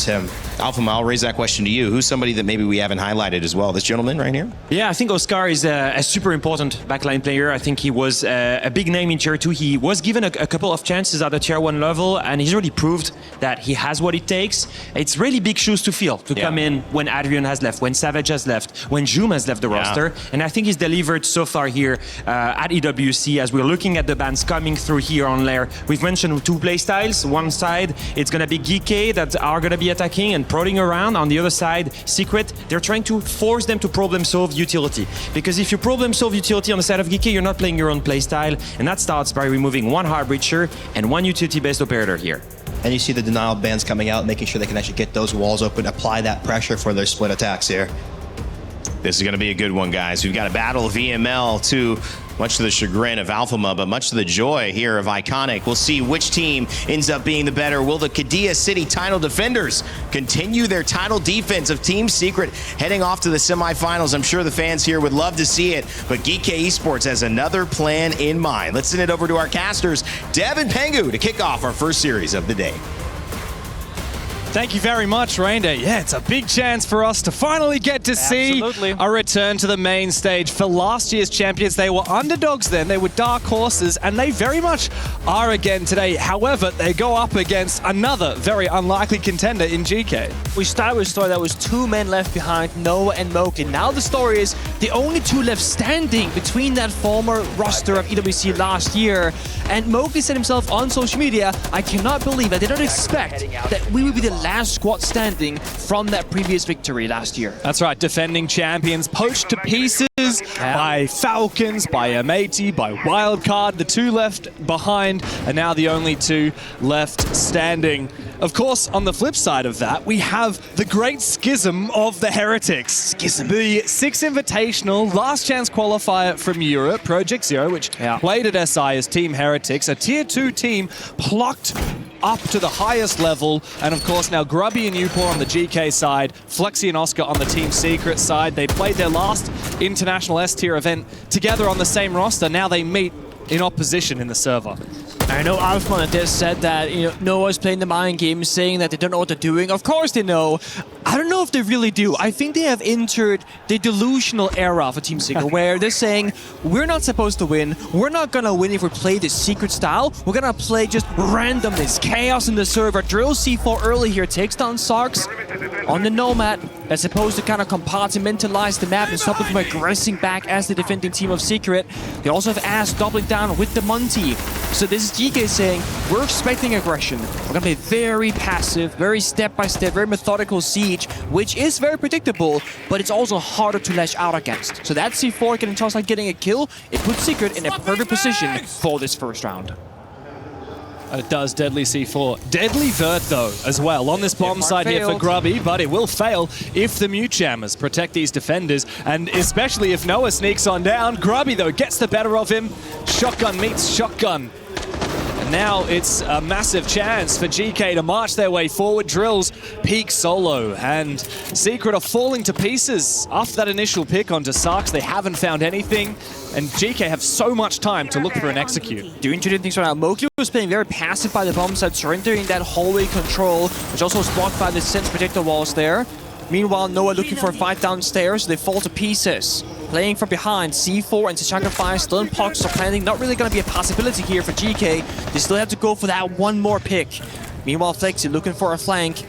towards him. Alpha, I'll raise that question to you. Who's somebody that maybe we haven't highlighted as well? This gentleman right here? Yeah, I think Oscar is a super important backline player. I think he was a big name in Tier 2. He was given a couple of chances at the Tier 1 level, and he's already proved that he has what it takes. It's really big shoes to fill to come in when Adrian has left, when Savage has left, when Zoom has left the roster. And I think he's delivered so far here at EWC. As we're looking at the bands coming through here on Lair, we've mentioned two play styles. One side, it's going to be Geekay that are going to be attacking and prodding around. On the other side, Secret, they're trying to force them to problem solve utility. Because if you problem solve utility on the side of Geekay, you're not playing your own playstyle, and that starts by removing one hard breacher and one utility-based operator here. And you see the denial bands coming out, making sure they can actually get those walls open, apply that pressure for their split attacks here. This is going to be a good one, guys. We've got a battle of VML to much to the chagrin of Alphama, but much to the joy here of Iconic. We'll see which team ends up being the better. Will the Qiddiya City title defenders continue their title defense of Team Secret heading off to the semifinals? I'm sure the fans here would love to see it, but Geekay Esports has another plan in mind. Let's send it over to our casters, Dev and Pengu, to kick off our first series of the day. Thank you very much, Rainday. Yeah, it's a big chance for us to finally get to see a return to the main stage. For last year's champions, they were underdogs then, they were dark horses, and they very much are again today. However, they go up against another very unlikely contender in GK. We started with a story that was two men left behind, Noah and Mowgli. Now the story is the only two left standing between that former roster of EWC last year. And Mowgli said himself on social media, I cannot believe, I did not expect that we would be the last squad standing from that previous victory last year. That's right, defending champions poached to pieces by Falcons, by Amati, by Wildcard. The two left behind are now the only two left standing. Of course, on the flip side of that, we have the great schism of the Heretics. Schism. The Six Invitational, last chance qualifier from Europe, Project Zero, which played at SI as Team Heretics, a Tier 2 team plucked up to the highest level, and of course now Grubby and Upor on the GK side, Flexi and Oscar on the Team Secret side. They played their last international S-tier event together on the same roster. Now they meet in opposition in the server. I know Alfman and Des said that, Noah's playing the mind game, saying that they don't know what they're doing. Of course they know. I don't know if they really do. I think they have entered the delusional era for Team Secret, where they're saying, we're not supposed to win. We're not going to win if we play the Secret style. We're going to play just randomness, chaos in the server. Drill C4 early here, takes down Sarks on the Nomad. That's supposed to kind of compartmentalize the map and stop them from aggressing back as the defending team of Secret. They also have Ass doubling down with the Monty. So this is GK saying, we're expecting aggression. We're going to play very passive, very step-by-step, very methodical siege, which is very predictable, but it's also harder to lash out against. So that C4 getting tossed like getting a kill, it puts Secret in a perfect position for this first round. It does, deadly C4. Deadly Vert, though, as well, on this bomb side here for Grubby, but it will fail if the Mute Jammers protect these defenders, and especially if Noah sneaks on down. Grubby, though, gets the better of him. Shotgun meets shotgun. And now it's a massive chance for GK to march their way forward. Drills peak solo, and Secret are falling to pieces. After that initial pick onto Sarks, they haven't found anything, and GK have so much time to look for an execute. Doing two things right now. Mowgli was playing very passive by the bomb side, surrendering that hallway control, which also was blocked by the Sense protector walls there. Meanwhile, Noah looking for a fight downstairs. They fall to pieces. Playing from behind, C4 and Sacrifice still in pockets of planning. Not really going to be a possibility here for GK. They still have to go for that one more pick. Meanwhile, Flexi looking for a flank.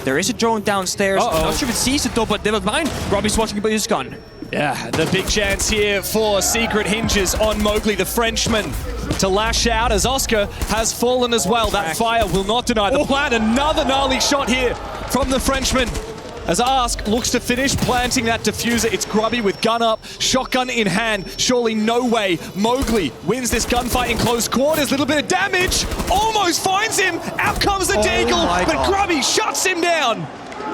There is a drone downstairs. Not sure if it sees it though, but never mind. Robbie's watching about his gun. Yeah, the big chance here for Secret hinges on Mowgli, the Frenchman, to lash out as Oscar has fallen as well. That fire will not deny the plan. Another gnarly shot here from the Frenchman. As Ask looks to finish planting that diffuser, it's Grubby with gun up, shotgun in hand. Surely no way. Mowgli wins this gunfight in close quarters. Little bit of damage, almost finds him. Out comes the Deagle, but Grubby shuts him down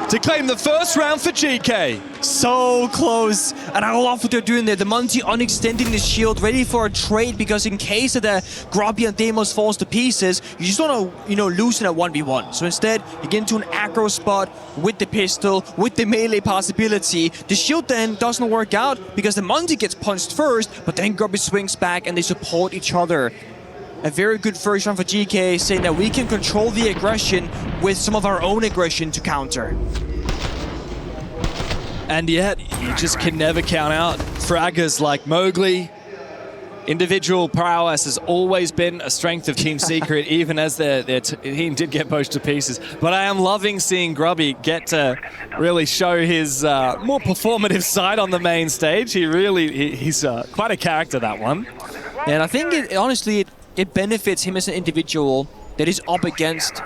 to claim the first round for GK. So close, and I love what they're doing there. The Monty unextending the shield, ready for a trade, because in case of the Grubby and Deimos falls to pieces, you just don't want to, loosen at 1v1. So instead, you get into an aggro spot with the pistol, with the melee possibility. The shield then doesn't work out because the Monty gets punched first, but then Grubby swings back and they support each other. a very good first round for Geekay, saying that we can control the aggression with some of our own aggression to counter. And yet, you just can never count out fraggers like Mowgli. Individual prowess has always been a strength of Team Secret, even as their team did get poached to pieces. But I am loving seeing Grubby get to really show his more performative side on the main stage. He's quite a character, that one. And I think, honestly, it benefits him as an individual that he's up against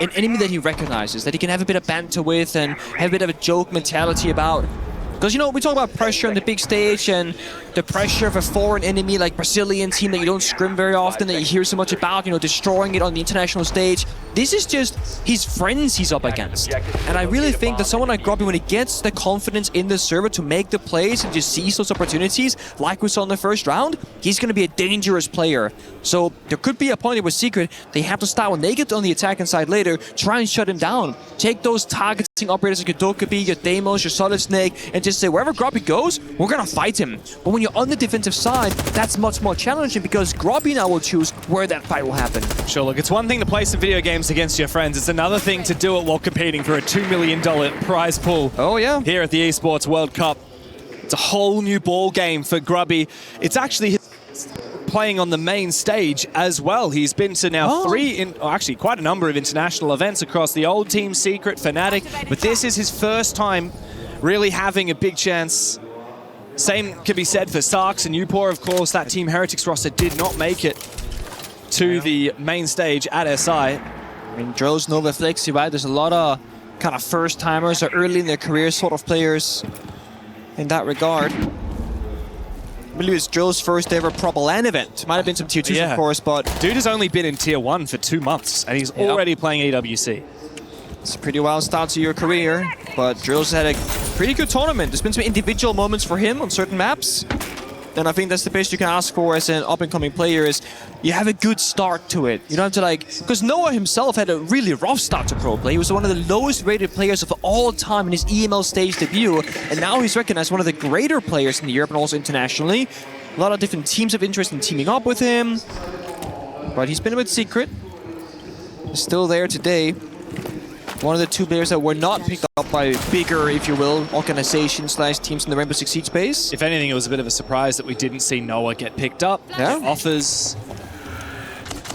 an enemy that he recognizes, that he can have a bit of banter with and have a bit of a joke mentality about. Because, you know, we talk about pressure on the big stage and the pressure of a foreign enemy like Brazilian team that you don't scrim very often, that you hear so much about, you know, destroying it on the international stage. This is just his friends he's up against. And I really think that someone like Grubby, when he gets the confidence in the server to make the plays and just seize those opportunities, like we saw in the first round, he's going to be a dangerous player. So there could be a point where Secret, they have to start when they get on the attacking side later, try and shut him down. Take those targeting operators like your Dokkaebi, your Deimos, your Solid Snake, and just say, wherever Grubby goes, we're going to fight him. But when you're on the defensive side, that's much more challenging because Grubby now will choose where that fight will happen. Sure, look, it's one thing to play some video games against your friends. It's another thing to do it while competing for a $2 million prize pool. Oh, yeah. Here at the Esports World Cup. It's a whole new ball game for Grubby. It's actually playing on the main stage as well. He's been to now actually quite a number of international events across the old Team Secret, Fnatic, but this is his first time really having a big chance. Same can be said for Sarks and Upor, of course. That Team Heretics roster did not make it to the main stage at SI. I mean, Dro's Nova Flexi, right? There's a lot of kind of first-timers or early in their career sort of players in that regard. I believe it's Dro's first ever Proper LAN event. Might have been some tier 2s, of course, but... Dude has only been in tier 1 for 2 months, and he's already playing EWC. It's a pretty wild start to your career, but Dro's had a pretty good tournament. There's been some individual moments for him on certain maps. And I think that's the best you can ask for as an up-and-coming player is you have a good start to it. You don't have to like... Because Noah himself had a really rough start to pro play. He was one of the lowest rated players of all time in his EML stage debut. And now he's recognized one of the greater players in Europe and also internationally. A lot of different teams of interest in teaming up with him. But he's been a bit secret. He's still there today. One of the two players that were not picked up by bigger, if you will, organizations / teams in the Rainbow Six Siege space. If anything, it was a bit of a surprise that we didn't see Noah get picked up. Yeah. Offers.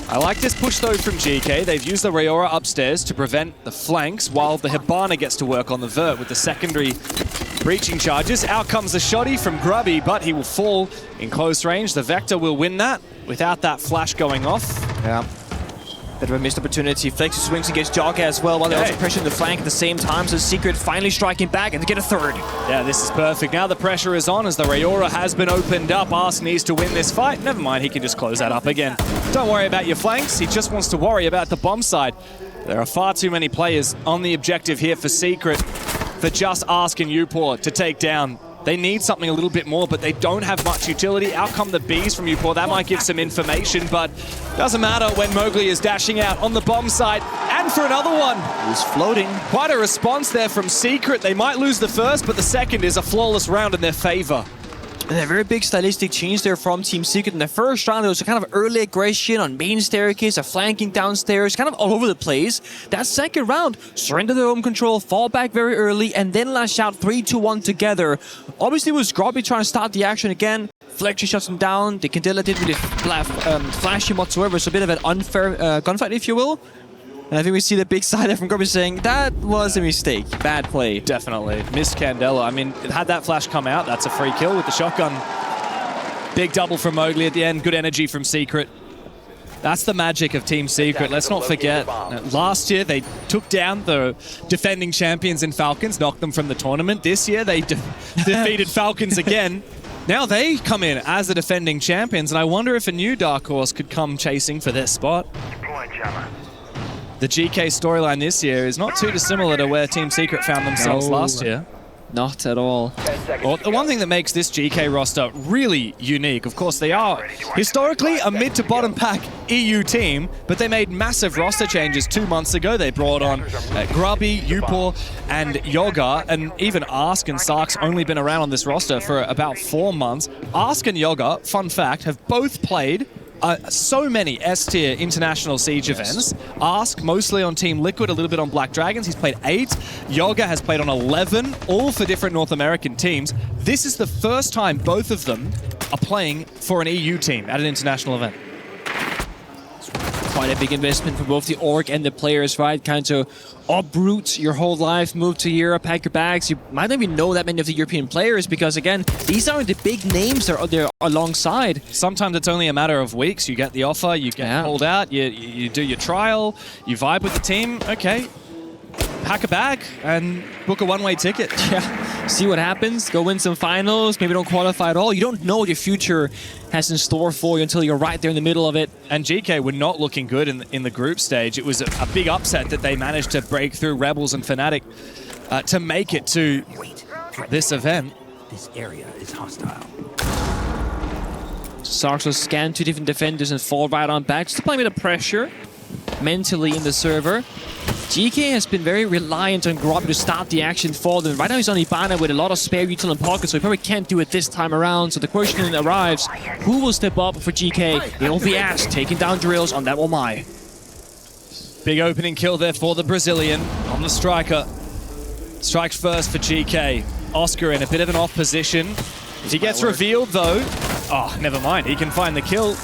I like this push, though, from Geekay. They've used the Rayora upstairs to prevent the flanks, while the Hibana gets to work on the Vert with the secondary breaching charges. Out comes the shotty from Grubby, but he will fall in close range. The Vector will win that without that flash going off. Yeah. Bit of a missed opportunity. Flexi swings against Jogga as well, while they're also pressuring the flank at the same time. So Secret finally striking back and to get a third. Yeah, this is perfect. Now the pressure is on as the Rayora has been opened up. Ask needs to win this fight. Never mind, he can just close that up again. Don't worry about your flanks. He just wants to worry about the bomb side. There are far too many players on the objective here for Secret for just Ask and Upor to take down. They need something a little bit more, but they don't have much utility. Out come the Bees from Upor. That might give some information, but doesn't matter when Mowgli is dashing out on the bomb site. And for another one. He's floating. Quite a response there from Secret. They might lose the first, but the second is a flawless round in their favor. And a very big stylistic change there from Team Secret. In the first round, there was a kind of early aggression on main staircase, a flanking downstairs, kind of all over the place. That second round, surrender the home control, fall back very early, and then lash out 3-2-1 together. Obviously, it was Grubby trying to start the action again. Flexi shuts him down. The Candela didn't really flash him whatsoever. So a bit of an unfair gunfight, if you will. And I think we see the big side from Grubby saying, that was a mistake. Bad play. Definitely. Missed Candela. I mean, had that flash come out, that's a free kill with the shotgun. Big double from Mowgli at the end. Good energy from Secret. That's the magic of Team Secret. Let's not forget, last year they took down the defending champions in Falcons, knocked them from the tournament. This year they defeated Falcons again. Now they come in as the defending champions, and I wonder if a new Dark Horse could come chasing for their spot. The Geekay storyline this year is not too dissimilar to where Team Secret found themselves last year. Not at all. Well, the one thing that makes this Geekay roster really unique, of course, they are historically a mid to bottom pack EU team, but they made massive roster changes 2 months ago. They brought on Grubby, Upor, and Yoga, and even Ask and Sark's only been around on this roster for about 4 months. Ask and Yoga, fun fact, have both played so many S-tier international Siege events. Ask mostly on Team Liquid, a little bit on Black Dragons. He's played 8. Yoga has played on 11, all for different North American teams. This is the first time both of them are playing for an EU team at an international event. Quite a big investment for both the org and the players, right? Kind of uproot your whole life, move to Europe, pack your bags. You might not even know that many of the European players because, again, these aren't the big names that are there alongside. Sometimes it's only a matter of weeks. You get the offer, you get called out, you do your trial, you vibe with the team. Okay, pack a bag and book a one-way ticket. Yeah, see what happens, go win some finals, maybe don't qualify at all. You don't know what your future has in store for you until you're right there in the middle of it. And Geekay were not looking good in the group stage. It was a big upset that they managed to break through Rebels and Fnatic to make it to this event. This area is hostile. Sarks will scan 2 different defenders and fall right on back. Just applying a bit of pressure mentally in the server. Geekay has been very reliant on Grobby to start the action for them. Right now he's on Ibana with a lot of spare util in pocket, so he probably can't do it this time around. So the question arrives, who will step up for GK? It'll be Ash taking down Drills on that Womai. Big opening kill there for the Brazilian on the striker. Strikes first for GK. Oscar in a bit of an off position. He gets revealed though. Oh, never mind. He can find the kill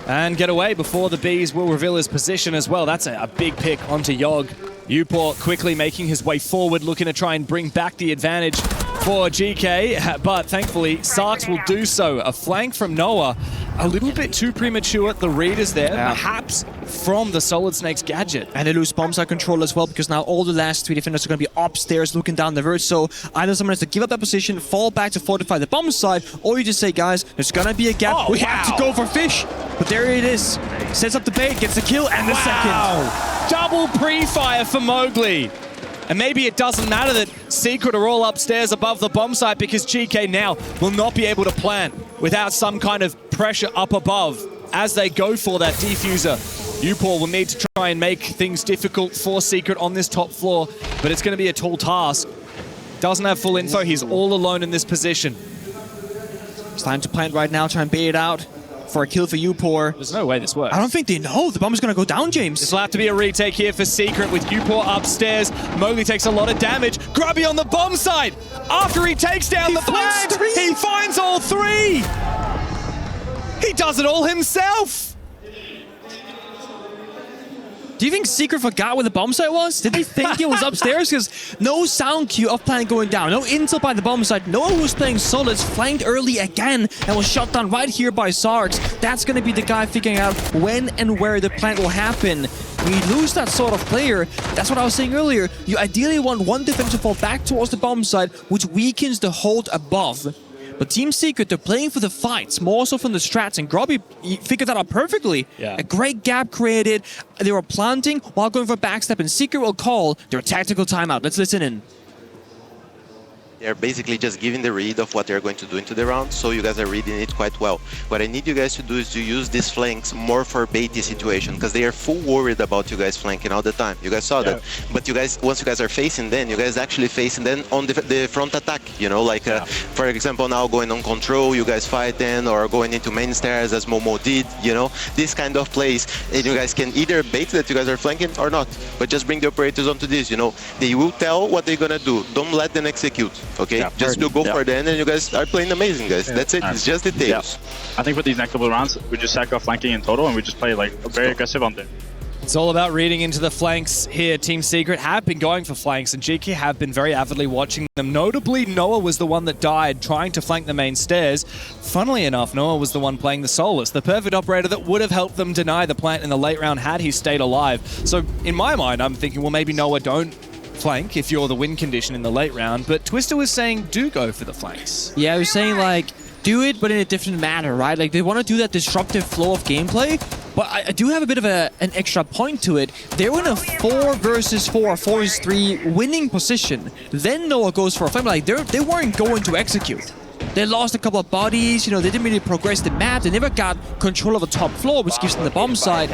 and get away before the Bees will reveal his position as well. That's a big pick onto Yogg. Uport quickly making his way forward, looking to try and bring back the advantage for GK, but thankfully Sarks will do so. A flank from Noah, a little bit too premature. The read is there, perhaps from the Solid Snakes gadget. And they lose bomb site control as well, because now all the last 3 defenders are going to be upstairs looking down the verge. So either someone has to give up that position, fall back to fortify the bomb site, or you just say, guys, there's going to be a gap. We have to go for fish. But there it is. Sets up the bait, gets the kill and the second. Double pre-fire for Mowgli. And maybe it doesn't matter that Secret are all upstairs above the bomb site, because GK now will not be able to plant without some kind of pressure up above as they go for that defuser. Upor will need to try and make things difficult for Secret on this top floor, but it's going to be a tall task. Doesn't have full info, he's all alone in this position. It's time to plant right now, try and bait it out for a kill for Upor. There's no way this works. I don't think they know. The bomb is going to go down, James. This will have to be a retake here for Secret with Upor upstairs. Mowgli takes a lot of damage. Grubby on the bomb site. After he takes down the plant, he finds all 3. He does it all himself. Do you think Secret forgot where the bomb site was? Did they think it was upstairs? Because no sound cue of plant going down, no intel by the bomb site. Noah, who's playing Solids, flanked early again and was shot down right here by Sarks. That's going to be the guy figuring out when and where the plant will happen. We lose that sort of player. That's what I was saying earlier. You ideally want one defender to fall back towards the bomb site, which weakens the hold above. But Team Secret, they're playing for the fights, more so from the strats, and Grobby figured that out perfectly. Yeah. A great gap created. They were planting while going for backstep, and Secret will call their tactical timeout. Let's listen in. They're basically just giving the read of what they're going to do into the round, so you guys are reading it quite well. What I need you guys to do is to use these flanks more for baity situation, because they are full worried about you guys flanking all the time. You guys saw that. But you guys, once you guys are facing them, you guys actually facing them on the front attack, you know, like for example now going on control, you guys fighting, or going into main stairs as Momo did, you know, this kind of plays, and you guys can either bait that you guys are flanking or not, but just bring the operators onto this, you know. They will tell what they're gonna do, don't let them execute. Okay, just to go for the end, and you guys are playing amazing, guys. That's it. It's just details. I think with these next couple of rounds, we just sack off flanking in total, and we just play like very aggressive on them. It's all about reading into the flanks here. Team Secret have been going for flanks, and GK have been very avidly watching them. Notably, Noah was the one that died trying to flank the main stairs. Funnily enough, Noah was the one playing the Solus, the perfect operator that would have helped them deny the plant in the late round had he stayed alive. So in my mind, I'm thinking, well, maybe Noah don't flank if you're the win condition in the late round, but Twister was saying do go for the flanks. Yeah, he was saying like, do it, but in a different manner, right? Like they want to do that disruptive flow of gameplay, but I do have a bit of an extra point to it. They're in a 4 versus 4, 4 versus 3 winning position. Then Noah goes for a flank. Like they weren't going to execute. They lost a couple of bodies, you know, they didn't really progress the map. They never got control of the top floor, which gives them the bomb side.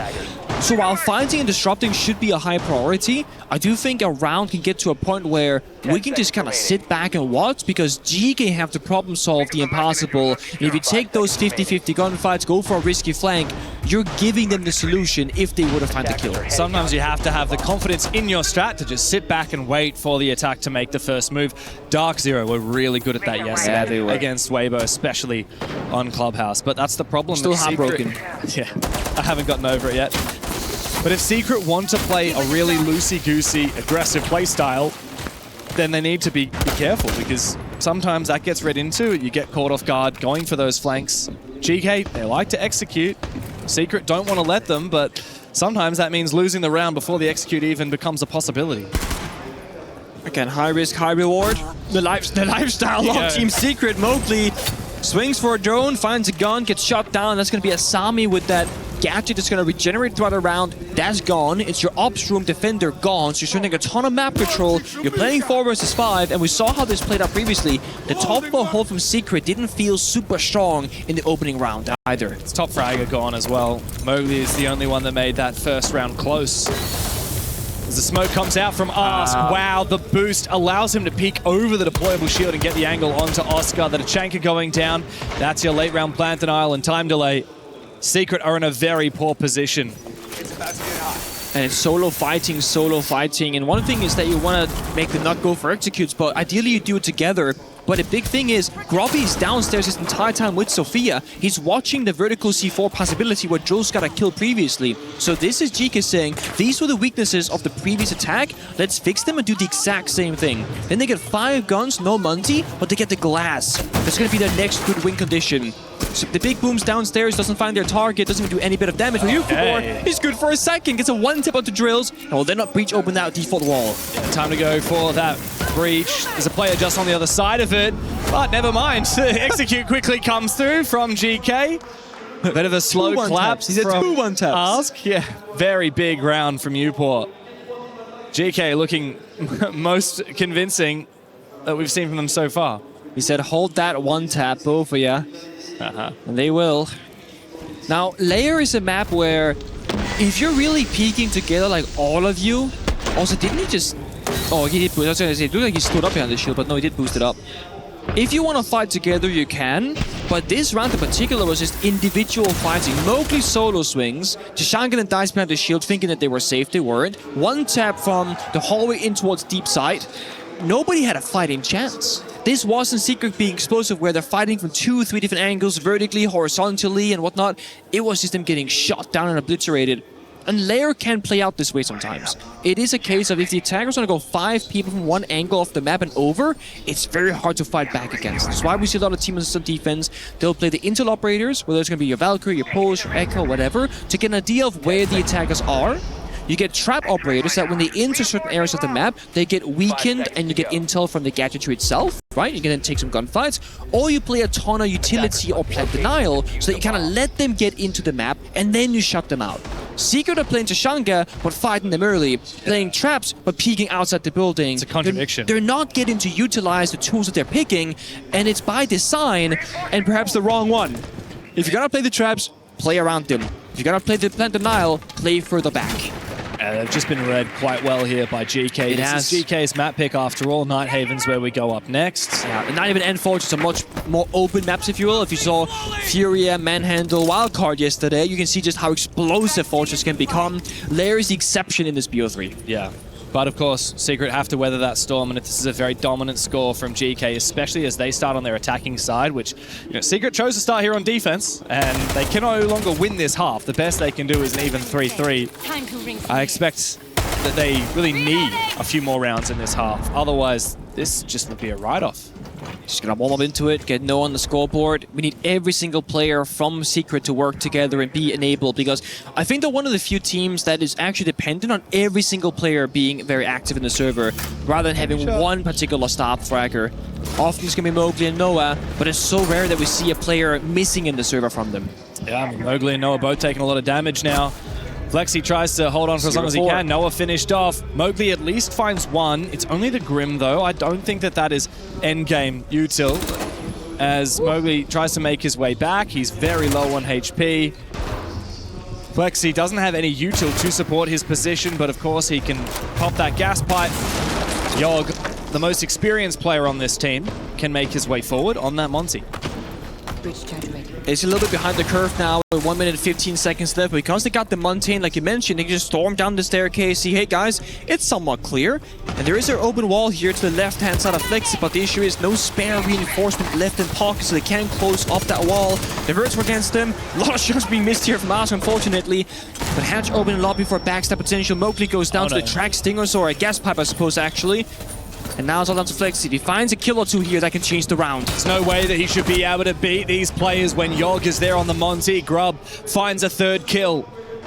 So while fighting and disrupting should be a high priority, I do think a round can get to a point where we can just kind of sit back and watch, because Geekay have to problem solve the impossible. And if you take those 50-50 gunfights, go for a risky flank, you're giving them the solution if they would have found the kill. Sometimes you have to have the confidence in your strat to just sit back and wait for the attack to make the first move. Dark Zero were really good at that yesterday they were. against Weibo, especially on Clubhouse. But that's the problem. Still with heartbroken. Yeah, I haven't gotten over it yet. But if Secret want to play a really loosey-goosey, aggressive playstyle, then they need to be careful, because sometimes that gets read into. You get caught off guard going for those flanks. Geekay, they like to execute. Secret don't want to let them, but sometimes that means losing the round before the execute even becomes a possibility. Again, high risk, high reward. The lifestyle of Team Secret. Mowgli swings for a drone, finds a gun, gets shot down. That's going to be a Sami with that gadget that's going to regenerate throughout the round. That's gone. It's your ops room defender gone. So you're spending a ton of map control. You're playing 4 versus 5, and we saw how this played out previously. The top four hold from Secret didn't feel super strong in the opening round either. It's top fragger gone as well. Mowgli is the only one that made that first round close. As the smoke comes out from Ask, wow, the boost allows him to peek over the deployable shield and get the angle onto Oscar. The Tachanka going down. That's your late round plant denial and time delay. Secret are in a very poor position. And it's solo fighting. And one thing is that you want to make them not go for executes, but ideally you do it together. But the big thing is, Grobby is downstairs his entire time with Sophia. He's watching the vertical C4 possibility where Joe's got a kill previously. So this is Geekay saying, these were the weaknesses of the previous attack, let's fix them and do the exact same thing. Then they get 5 guns, no Munty, but they get the glass. That's going to be their next good win condition. So the big booms downstairs, doesn't find their target, doesn't even do any bit of damage. He's good for a second, gets a 1-tip onto drills, and will then not breach open that default wall. Yeah, time to go for that breach. There's a player just on the other side of it, but never mind. Execute quickly comes through from Geekay. Bit of a slow clap. He's at 2 1-taps. Ask, yeah, very big round from Newport. Geekay looking most convincing that we've seen from them so far. He said, hold that 1-tap, both of ya. And they will. Now, Lair is a map where if you're really peeking together, like all of you, also didn't he just... Oh, he did boost. I was going to say, it looked like he stood up behind the shield, but no, he did boost it up. If you want to fight together, you can, but this round in particular was just individual fighting. Mowgli solo swings, Tachanka and dies behind the shield thinking that they were safe, they weren't. 1-tap from the hallway in towards deep side. Nobody had a fighting chance. This wasn't Secret being explosive where they're fighting from 2-3 different angles, vertically, horizontally, and whatnot. It was just them getting shot down and obliterated. And Lair can play out this way sometimes. It is a case of if the attackers want to go 5 people from one angle off the map and over, it's very hard to fight back against. That's why we see a lot of teams on defense. They'll play the intel operators, whether it's going to be your Valkyrie, your Pulse, your Echo, whatever, to get an idea of where the attackers are. You get trap operators that when they enter certain areas of the map, they get weakened and you get intel from the gadgetry itself, right? You can then take some gunfights. Or you play a ton of utility or plant denial so that you kind of let them get into the map and then you shut them out. Secret are playing Tachanka, but fighting them early. Playing traps, but peeking outside the building. It's a contradiction. They're not getting to utilize the tools that they're picking, and it's by design, and perhaps the wrong one. If you're gonna play the traps, play around them. If you're gonna play the plant denial, play further back. They've just been read quite well here by Geekay. This is Geekay's map pick after all. Night Haven's where we go up next. Yeah, and not even Endforge, it's a much more open maps, if you will. If you saw Furia, Manhandle, Wildcard yesterday, you can see just how explosive Fortress can become. Lair is the exception in this BO3. Yeah. But of course, Secret have to weather that storm, and this is a very dominant score from Geekay, especially as they start on their attacking side, which, you know, Secret chose to start here on defense, and they can no longer win this half. The best they can do is an even 3-3. I expect that they really need a few more rounds in this half. Otherwise, this just would be a write-off. Just gonna warm up into it, get no on the scoreboard. We need every single player from Secret to work together and be enabled, because I think they're one of the few teams that is actually dependent on every single player being very active in the server, rather than having one particular stop fragger. Often it's gonna be Mowgli and Noah, but it's so rare that we see a player missing in the server from them. Yeah, I mean, Mowgli and Noah both taking a lot of damage now. Flexi tries to hold on for as long as he can. Noah finished off. Mowgli at least finds one. It's only the Grim, though. I don't think that that is endgame util. As Mowgli tries to make his way back. He's very low on HP. Flexi doesn't have any util to support his position, but of course he can pop that gas pipe. Yogg, the most experienced player on this team, can make his way forward on that Monty. It's a little bit behind the curve now, with 1 minute and 15 seconds left. But because they got the Montane, like you mentioned, they can just storm down the staircase, see, hey guys, it's somewhat clear. And there is an open wall here to the left-hand side of Flexi, but the issue is no spare reinforcement left in pocket, so they can't close up that wall. The Virtus were against them. A lot of shots being missed here from Ask, unfortunately. But Hatch open in lobby for backstab potential. Mowgli goes down to the track stingers, or a gas pipe, I suppose, actually. And now it's all down to Flexi. He finds a kill or two here that can change the round. There's no way that he should be able to beat these players when Yogg is there on the Monty. Grub finds a third kill.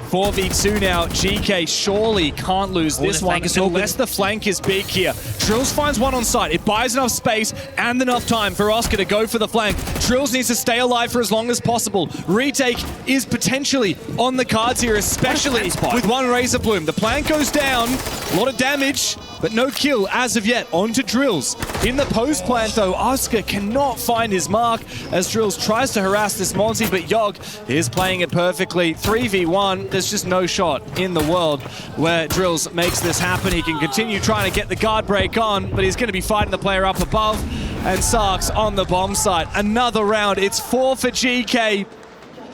4v2 now. Geekay surely can't lose this one unless the flank is big here. Trills finds one on site. It buys enough space and enough time for Oscar to go for the flank. Trills needs to stay alive for as long as possible. Retake is potentially on the cards here, especially with one Razor Bloom. The plant goes down. A lot of damage, but no kill as of yet. On to Drills. In the post plant, though, Oscar cannot find his mark as Drills tries to harass this Monty, but Yogg is playing it perfectly. 3v1. There's just no shot in the world where Drills makes this happen. He can continue trying to get the guard break on, but he's going to be fighting the player up above. And Sark's on the bomb site. Another round. It's 4 for Geekay.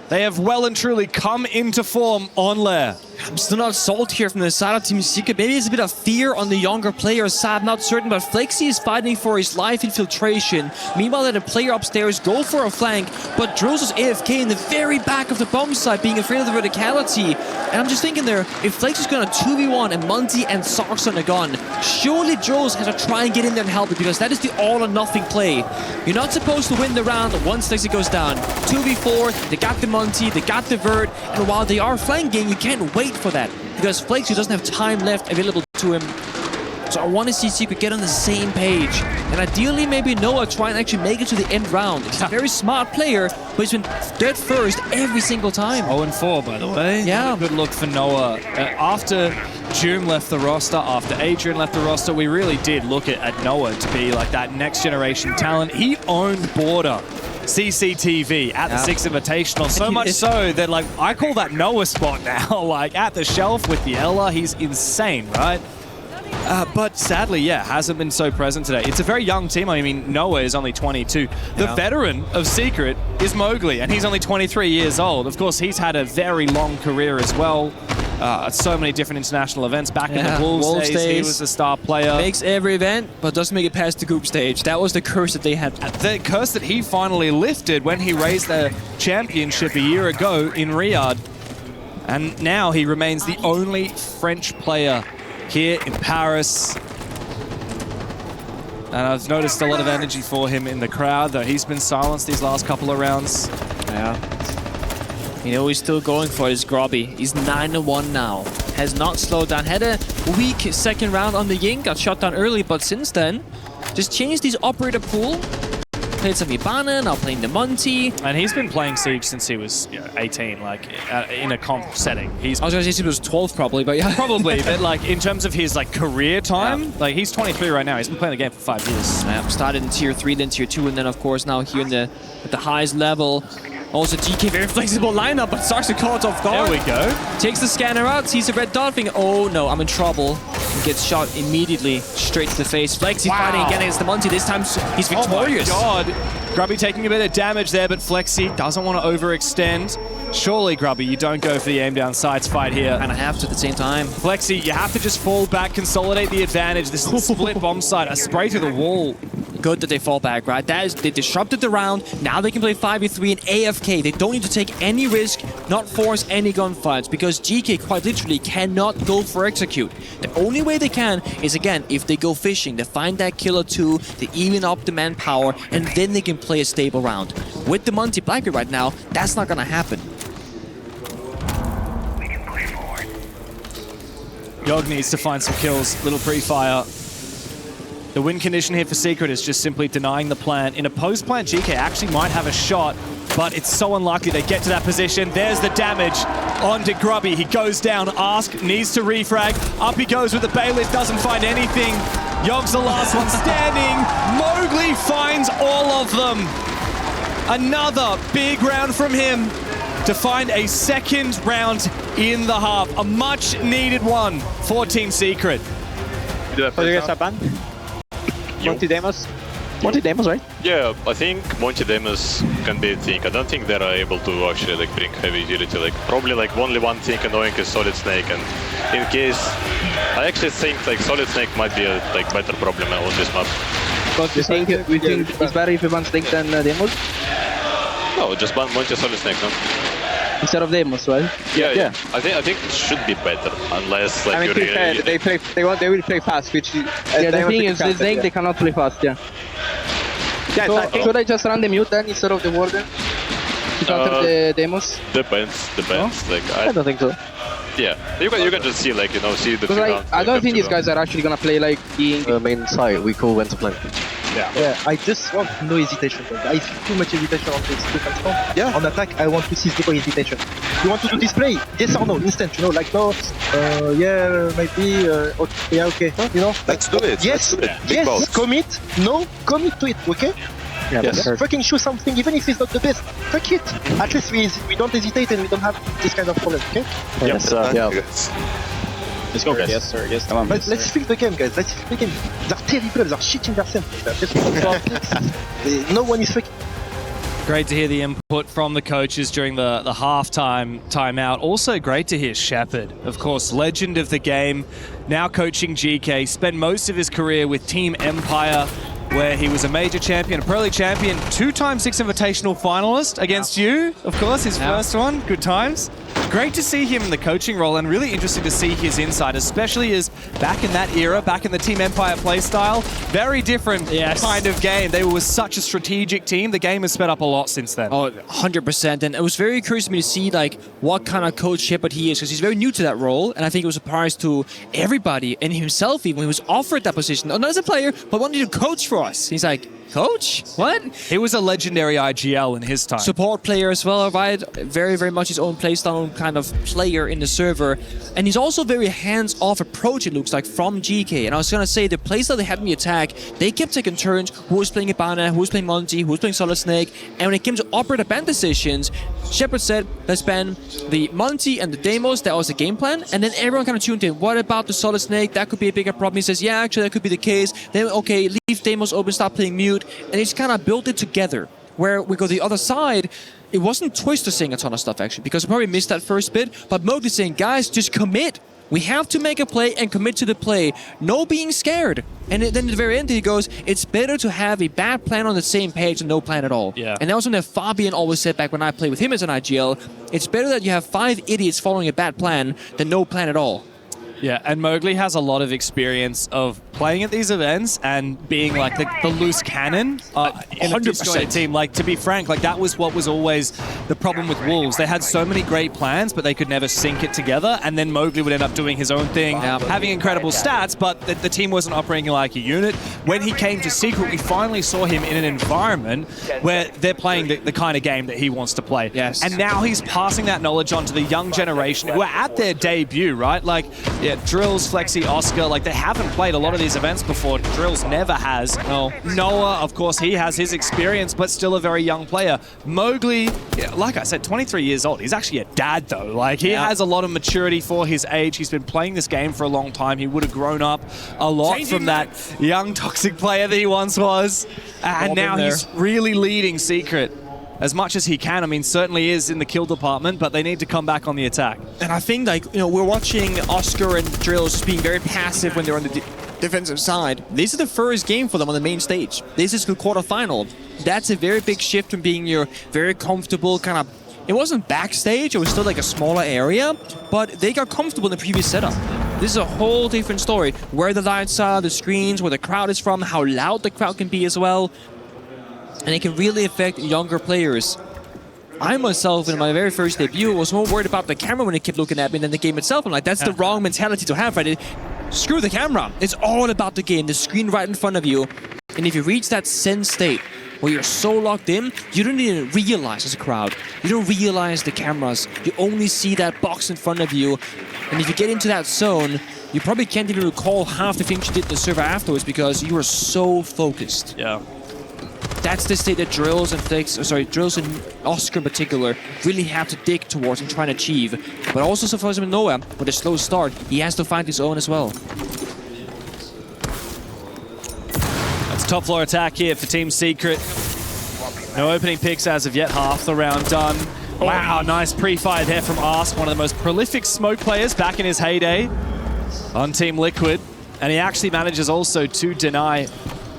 They have well and truly come into form on Lair. I'm still not sold here from the side of Team Secret. Maybe it's a bit of fear on the younger player's side, not certain, but Flexi is fighting for his life infiltration. Meanwhile, the player upstairs go for a flank, but Drills is AFK in the very back of the bomb site, being afraid of the verticality. And I'm just thinking there, if Flexi's gonna 2v1 and Monty and Sark's on a gun, surely Drills has to try and get in there and help it, because that is the all or nothing play. You're not supposed to win the round once Flexi goes down. 2v4, they got the Monty, they got the Vert, and while they are flanking, you can't wait for that, because Flexi doesn't have time left available to him. So I want to see Secret get on the same page. And ideally, maybe Noah try and actually make it to the end round. He's a very smart player, but he's been dead first every single time. 0-4, by the way. Yeah. Good look for Noah. After Joom left the roster, after Adrian left the roster, we really did look at Noah to be like that next generation talent. He owned Border CCTV at the Six Invitational, so much so that, like, I call that Noah spot now. Like, at the shelf with the Ella, he's insane, right? But sadly, yeah, hasn't been so present today. It's a very young team. I mean, Noah is only 22. The veteran of Secret is Mowgli, and he's only 23 years old. Of course, he's had a very long career as well. So many different international events. Back in the Wolves days, he was a star player. Makes every event, but doesn't make it past the group stage. That was the curse that they had. The curse that he finally lifted when he raised the championship a year ago in Riyadh. And now he remains the only French player here in Paris. And I've noticed a lot of energy for him in the crowd, though he's been silenced these last couple of rounds. Yeah. You know, he's still going for his Grubby. He's 9-1 now. Has not slowed down. Had a weak second round on the Ying. Got shot down early, but since then, just changed his operator pool. Played some Ibana, now playing the Monty. And he's been playing Siege since he was 18, like, in a comp setting. I was gonna say he was 12 probably, but yeah. Probably, but like, in terms of his, like, career time, like, he's 23 right now. He's been playing the game for 5 years. Started in Tier 3, then Tier 2, and then, of course, now here in at the highest level. Also, GK, very flexible lineup, but Sark's caught off guard. There we go. Takes the scanner out, sees a red dot, thinking, oh no, I'm in trouble. And gets shot immediately straight to the face. Flexi fighting again against the Monty. This time he's victorious. Oh my god. Grubby taking a bit of damage there, but Flexi doesn't want to overextend. Surely, Grubby, you don't go for the aim down sights fight here. And I have to at the same time. Flexi, you have to just fall back, consolidate the advantage. This is a split bomb site, a spray to the wall. Good that they fall back, right? They disrupted the round. Now they can play 5v3 and AFK. They don't need to take any risk, not force any gunfights, because GK quite literally cannot go for execute. The only way they can is, again, if they go fishing. They find that kill or two, they even up the manpower, and then they can play a stable round. With the Monty Blackbeard right now, that's not gonna happen. Yogg needs to find some kills, little pre-fire. The win condition here for Secret is just simply denying the plant. In a post-plant, GK actually might have a shot, but it's so unlikely they get to that position. There's the damage onto Grubby. He goes down. Ask needs to refrag. Up he goes with the bailiff, doesn't find anything. Yogg's the last one standing. Mowgli finds all of them. Another big round from him. to find a second round in the half. A much needed one for Team Secret. Do you guys have ban? Monty Demos, right? Yeah, I think Monty Demos can be a thing. I don't think they are able to actually like bring heavy utility. Like probably like only one thing annoying is Solid Snake, and in case I actually think like Solid Snake might be a like better problem on this map. Because you think it's better if you ban Snake than Demos? No, just ban Monty Solid Snake, no? Instead of Demos, right? Yeah. I think it should be better, unless like I mean, you to be really. fair, they will play fast, which yeah, the thing is, with Snake they cannot play fast, yeah. Yeah, so should I just run the mute then instead of the Warden to counter the Demos? Depends. No? Like I don't think so. Yeah, you can just see like see the. Because I don't think these guys are actually gonna play like being the main side. We call when to play. Yeah, I just want no hesitation. I see too much hesitation on this defense front. Yeah. On attack, I want to see zero hesitation. You want to do this play? Yes or no? Instant, you know, like no, yeah, maybe, okay, yeah, okay. You know, Let's do it. Yes, Yes. yes, commit. No, commit to it, okay? Yeah, Yes. Fucking show something, even if it's not the best. Fuck it. At least we don't hesitate and we don't have this kind of problem, okay? Yes, yeah. Let's go, guys. Yes, sir. Yes, But let's fix the game, guys. Let's fix the game. They're terrible. They're shitting themselves. No one is fucking. Great to hear the input from the coaches during the halftime timeout. Also great to hear Shepard, of course, legend of the game, now coaching Geekay, spent most of his career with Team Empire, where he was a major champion, a Pro League champion, 2-time Six Invitational finalist against you, of course, his first one. Good times. Great to see him in the coaching role, and really interesting to see his insight, especially as back in that era, back in the Team Empire playstyle, very different kind of game. They were such a strategic team. The game has sped up a lot since then. Oh, 100%. And it was very curious to me to see like what kind of coach Shepard he is, because he's very new to that role, and I think it was a surprise to everybody and himself even when he was offered that position. Not as a player, but wanted to coach for us. He's like, coach? What? He was a legendary IGL in his time. Support player as well, right? Very, very much his own playstyle, own kind of player in the server. And he's also very hands-off approach, it looks like, from Geekay. And I was going to say, the playstyle they had in the attack, they kept taking turns. Who was playing Ibana, who was playing Monty, who was playing Solid Snake. And when it came to operator ban decisions, Shepard said, let's ban the Monty and the Demos. That was the game plan. And then everyone kind of tuned in. What about the Solid Snake? That could be a bigger problem. He says, yeah, actually, that could be the case. Then, okay, leave Demos open, stop playing mute. And it's kind of built it together. Where we go the other side, it wasn't Twister saying a ton of stuff, actually, because I probably missed that first bit. But Mowgli saying, guys, just commit. We have to make a play and commit to the play. No being scared. And then at the very end, he goes, it's better to have a bad plan on the same page than no plan at all. Yeah. And that was something that Fabian always said back when I played with him as an IGL. It's better that you have 5 idiots following a bad plan than no plan at all. Yeah, and Mowgli has a lot of experience of playing at these events and being like the loose cannon in a disjointed team. Like, to be frank, like that was what was always the problem with Wolves. They had so many great plans, but they could never sync it together. And then Mowgli would end up doing his own thing, having incredible stats, but the team wasn't operating like a unit. When he came to Secret, we finally saw him in an environment where they're playing the kind of game that he wants to play. Yes. And now he's passing that knowledge on to the young generation who are at their debut, right? Like, yeah, Drills, Flexi, Oscar, like they haven't played a lot of these events before. Drills never has. No. Noah, of course, he has his experience, but still a very young player. Mowgli, yeah, like I said, 23 years old. He's actually a dad, though. Like, he has a lot of maturity for his age. He's been playing this game for a long time. He would have grown up a lot from that young, toxic player that he once was. And now he's really leading Secret as much as he can. I mean, certainly is in the kill department, but they need to come back on the attack. And I think, like, you know, we're watching Oscar and Drills just being very passive when they're on the defensive side. This is the first game for them on the main stage. This is the quarterfinal. That's a very big shift from being your very comfortable kind of... It wasn't backstage, it was still like a smaller area, but they got comfortable in the previous setup. This is a whole different story. Where the lights are, the screens, where the crowd is from, how loud the crowd can be as well. And it can really affect younger players. I myself, in my very first debut, was more worried about the camera when it kept looking at me than the game itself. I'm like, that's the wrong mentality to have, right? Screw the camera. It's all about the game, the screen right in front of you. And if you reach that zen state where you're so locked in, you don't even realize as a crowd. You don't realize the cameras. You only see that box in front of you. And if you get into that zone, you probably can't even recall half the things you did in the server afterwards because you were so focused. Yeah. That's the state that Drills and Drills and Oscar in particular really have to dig towards and try and achieve. But also so far as Noah, with a slow start, he has to find his own as well. That's top floor attack here for Team Secret. No opening picks as of yet, half the round done. Wow, nice pre-fire there from Ask, one of the most prolific smoke players back in his heyday on Team Liquid. And he actually manages also to deny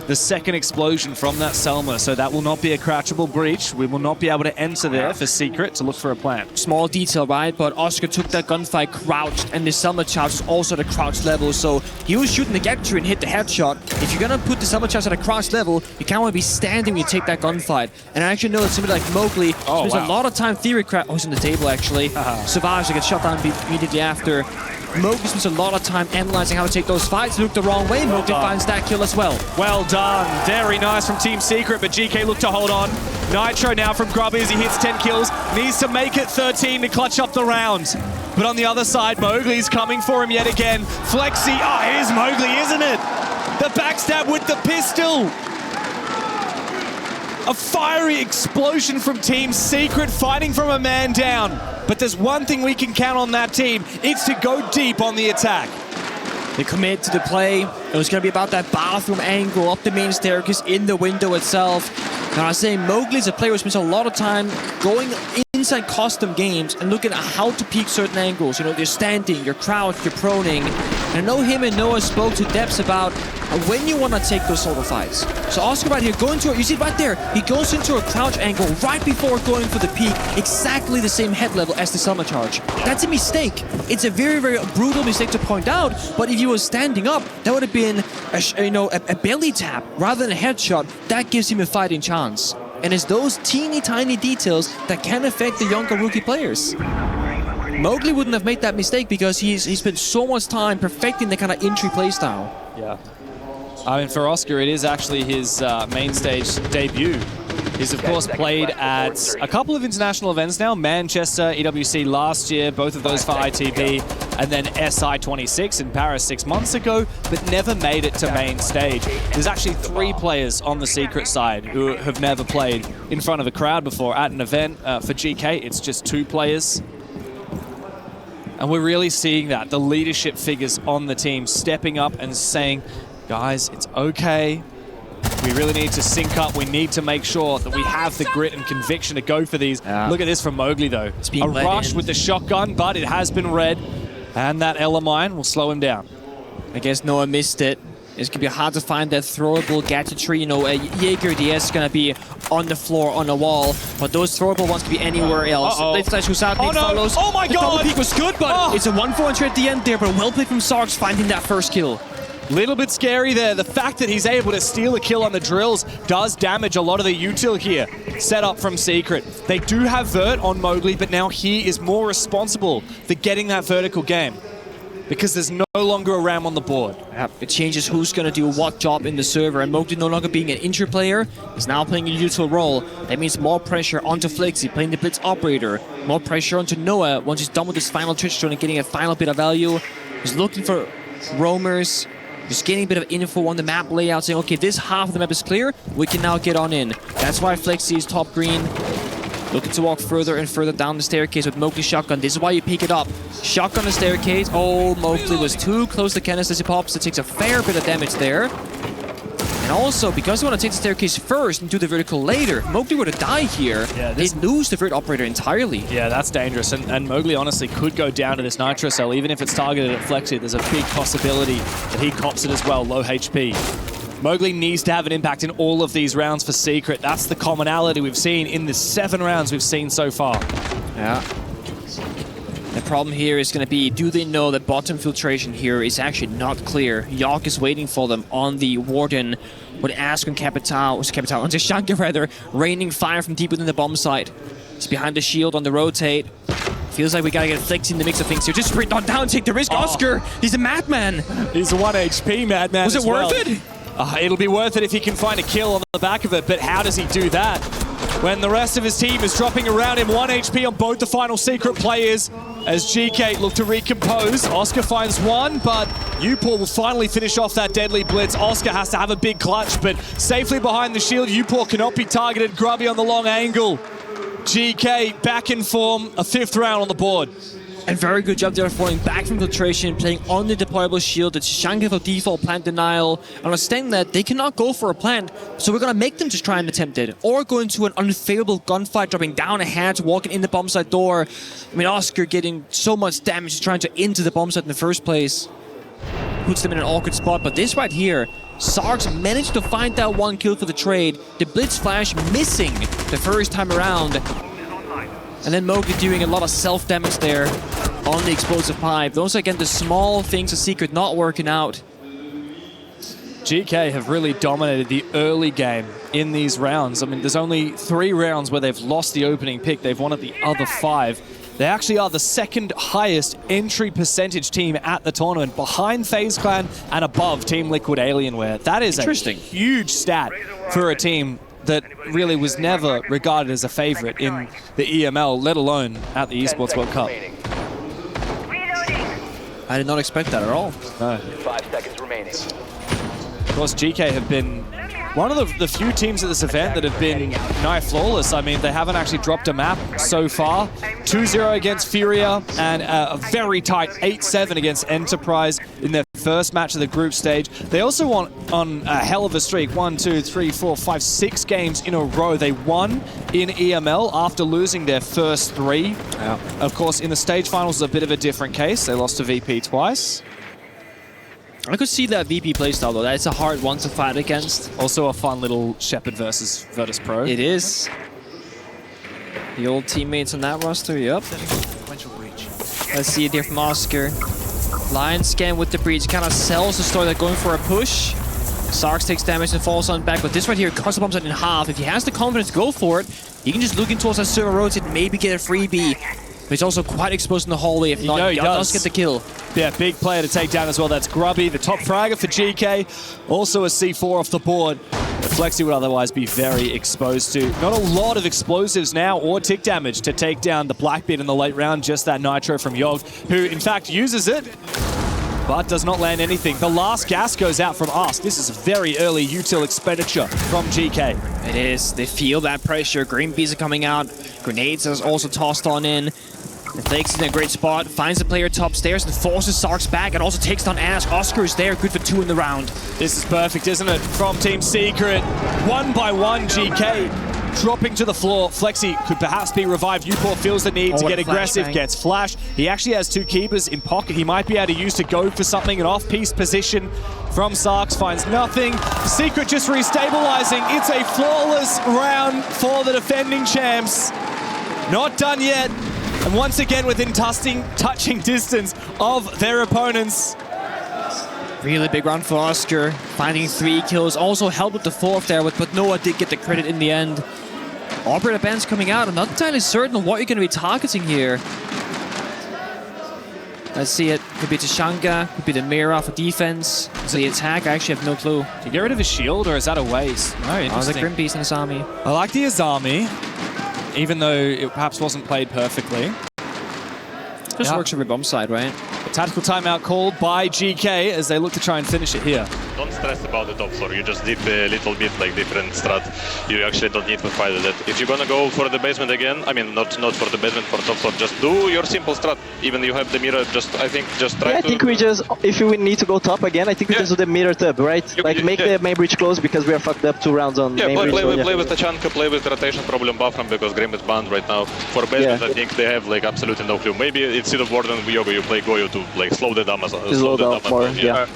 the second explosion from that Selma, so that will not be a crouchable breach. We will not be able to enter there for Secret to look for a plant. Small detail, right? But Oscar took that gunfight crouched, and the Selma charge was also at a crouch level, so he was shooting the get through and hit the headshot. If you're gonna put the Selma charge at a crouch level, you can't want to be standing when you take that gunfight. And I actually know that somebody like Mowgli spends a lot of time theory craft. Oh, he's on the table actually. Survives to get shot down immediately after. Mowgli spends a lot of time analyzing how to take those fights. Looked the wrong way. Mowgli finds that kill as well. Well done. Very nice from Team Secret, but Geekay looked to hold on. Nitro now from Grubby as he hits 10 kills. Needs to make it 13 to clutch up the round. But on the other side, Mowgli's coming for him yet again. Flexi. Oh, here's Mowgli, isn't it? The backstab with the pistol. A fiery explosion from Team Secret, fighting from a man down. But there's one thing we can count on that team. It's to go deep on the attack. They commit to the play. It was going to be about that bathroom angle up the main staircase in the window itself. And I was saying Mowgli's a player who spends a lot of time going inside custom games and looking at how to peak certain angles. You know, you're standing, you're crouched, you're proning. And I know him and Noah spoke to depths about when you want to take those sort of fights. So Oscar right here, going to it, you see right there, he goes into a crouch angle right before going for the peak, exactly the same head level as the Selma charge. That's a mistake. It's a very, very brutal mistake to point out, but if he was standing up, that would have been a belly tap rather than a headshot. That gives him a fighting chance. And it's those teeny tiny details that can affect the younger rookie players. Mowgli wouldn't have made that mistake because he's spent so much time perfecting the kind of entry playstyle. Yeah. I mean, for Oscar, it is actually his main stage debut. He's, of course, played at a couple of international events now. Manchester, EWC last year, both of those for ITV, and then SI26 in Paris 6 months ago, but never made it to main stage. There's actually 3 players on the Secret side who have never played in front of a crowd before at an event. For GK, it's just 2 players. And we're really seeing that, the leadership figures on the team stepping up and saying, guys, it's okay. We really need to sync up. We need to make sure that we have the grit and conviction to go for these. Look at this from Mowgli, though. A rush with the shotgun, but it has been read. And that Ella mine will slow him down. I guess Noah missed it. It's going to be hard to find that throwable gadgetry. You know, Jaeger DS is going to be on the floor, on the wall, but those throwable ones can be anywhere else. Late flash goes out, follows. Oh my god! The peak was good, but it's a 1-4 entry at the end there, but well played from Sarks finding that first kill. Little bit scary there. The fact that he's able to steal a kill on the drills does damage a lot of the util here. Set up from Secret. They do have Vert on Mowgli, but now he is more responsible for getting that vertical game because there's no longer a Ram on the board. It changes who's going to do what job in the server, and Mowgli no longer being an injury player is now playing a util role. That means more pressure onto Flexi, playing the Blitz operator. More pressure onto Noah once he's done with his final Twitch drone and getting a final bit of value. He's looking for roamers. Just getting a bit of info on the map layout, saying, okay, this half of the map is clear, we can now get on in. That's why Flexi is top green. Looking to walk further and further down the staircase with Mowgli's shotgun. This is why you pick it up. Shotgun the staircase. Oh, Mowgli was too close to Kenneth as he pops. It takes a fair bit of damage there. And also, because you want to take the staircase first and do the vertical later, Mowgli were to die here, they'd lose the Vert operator entirely. Yeah, that's dangerous. And Mowgli honestly could go down to this Nitro Cell. Even if it's targeted at Flexi, there's a big possibility that he cops it as well, low HP. Mowgli needs to have an impact in all of these rounds for Secret. That's the commonality we've seen in the 7 rounds we've seen so far. Yeah. The problem here is going to be, do they know that bottom filtration here is actually not clear? Yawk is waiting for them on the Warden with Ask and Capital, on the Shanka rather, raining fire from deep within the bomb site. He's behind the shield on the rotate. Feels like we gotta get Flexi in the mix of things here. Just sprint on down, take the risk. Oscar, he's a madman. He's a 1 HP madman. Was it worth it? It'll be worth it if he can find a kill on the back of it, but how does he do that? when the rest of his team is dropping around him. 1 HP on both the final secret players as Geekay look to recompose. Oscar finds one, but Upor will finally finish off that deadly blitz. Oscar has to have a big clutch, but safely behind the shield. Upor cannot be targeted. Grubby on the long angle. Geekay back in form, a 5th round on the board. And very good job there falling back from filtration, playing on the deployable shield. It's Shanka for default plant denial. Understanding that they cannot go for a plant, so we're gonna make them just try and attempt it. Or go into an unfavorable gunfight, dropping down a hatch, walking in the bomb site door. I mean, Oscar getting so much damage trying to enter the bomb site in the first place. Puts them in an awkward spot, but this right here, Sarks managed to find that 1 kill for the trade. The Blitz Flash missing the first time around. And then Mowgli doing a lot of self-damage there on the explosive pipe. Those, again, the small things of Secret not working out. Geekay have really dominated the early game in these rounds. I mean, there's only 3 rounds where they've lost the opening pick. They've won at the other 5. They actually are the 2nd highest entry percentage team at the tournament, behind FaZe Clan and above Team Liquid Alienware. That is a huge stat for a team that really was never regarded as a favorite in the EML, let alone at the Esports World Cup. I did not expect that at all. No. 5 seconds remaining. Of course, Geekay have been one of the few teams at this event that have been nigh flawless. I mean, they haven't actually dropped a map so far. 2-0 against Furia and a very tight 8-7 against Enterprise in their first match of the group stage. They also won on a hell of a streak. 1, 2, 3, 4, 5, 6 games in a row. They won in EML after losing their first 3. Yeah. Of course, in the stage finals, a bit of a different case. They lost to VP twice. I could see that VP playstyle though. That's a hard one to fight against. Also a fun little Shepard versus Virtus.pro. It is. The old teammates on that roster, yep. Let's see it here from Oscar. Lion scan with the breach, kind of sells the story that going for a push. Sarks takes damage and falls on back, but this right here cuts the bomb set in half. If he has the confidence to go for it, he can just look in towards that server rotate and maybe get a freebie. But he's also quite exposed in the hallway. If not, he does get the kill. Yeah, big player to take down as well. That's Grubby, the top fragger for Geekay. Also a C4 off the board. But Flexi would otherwise be very exposed to. Not a lot of explosives now or tick damage to take down the Blackbeard in the late round. Just that Nitro from Yogg, who in fact uses it, but does not land anything. The last gas goes out from us. This is very early util expenditure from Geekay. It is. They feel that pressure. Green bees are coming out. Grenades is also tossed on in. The Flakes is in a great spot, finds the player top stairs and forces Sarks back, and also takes down Ash. Oscar is there, good for 2 in the round. This is perfect, isn't it? From Team Secret. 1 by 1, Geekay dropping to the floor. Flexi could perhaps be revived. Upor feels the need to get aggressive, gets flash. He actually has 2 keepers in pocket. He might be able to use to go for something. An off-piece position from Sarks, finds nothing. Secret just restabilizing. It's a flawless round for the defending champs. Not done yet. And once again within touching distance of their opponents. Really big round for Oscar, finding 3 kills. Also helped with the 4th there, but Noah did get the credit in the end. Operator band's coming out. I'm not entirely certain what you're going to be targeting here. Let's see it. Could be Tashanka, could be the Mira for defense. So the attack, I actually have no clue. To get rid of his shield, or is that a waste? No, interesting. I was like Grim Beast in his army. I like the Azami, even though it perhaps wasn't played perfectly. Just works every bomb side, right? A tactical timeout called by Geekay as they look to try and finish it here. Don't stress about the top floor, you just did a little bit like different strat. You actually don't need to fight with that. If you're gonna go for the basement again, I mean not for the basement, for top floor, just do your simple strat. Even you have the mirror, just I think just try to... I think we just, if we need to go top again, I think we just do the mirror tub, right? Make the main bridge close because we are fucked up 2 rounds on main bridge. Play with Tachanka, play with rotation, probably on buff because Grim is banned right now. For basement I think they have like absolutely no clue. Maybe instead of Warden Yoga you play Goyo to like slow the damage. Slow down more, yeah.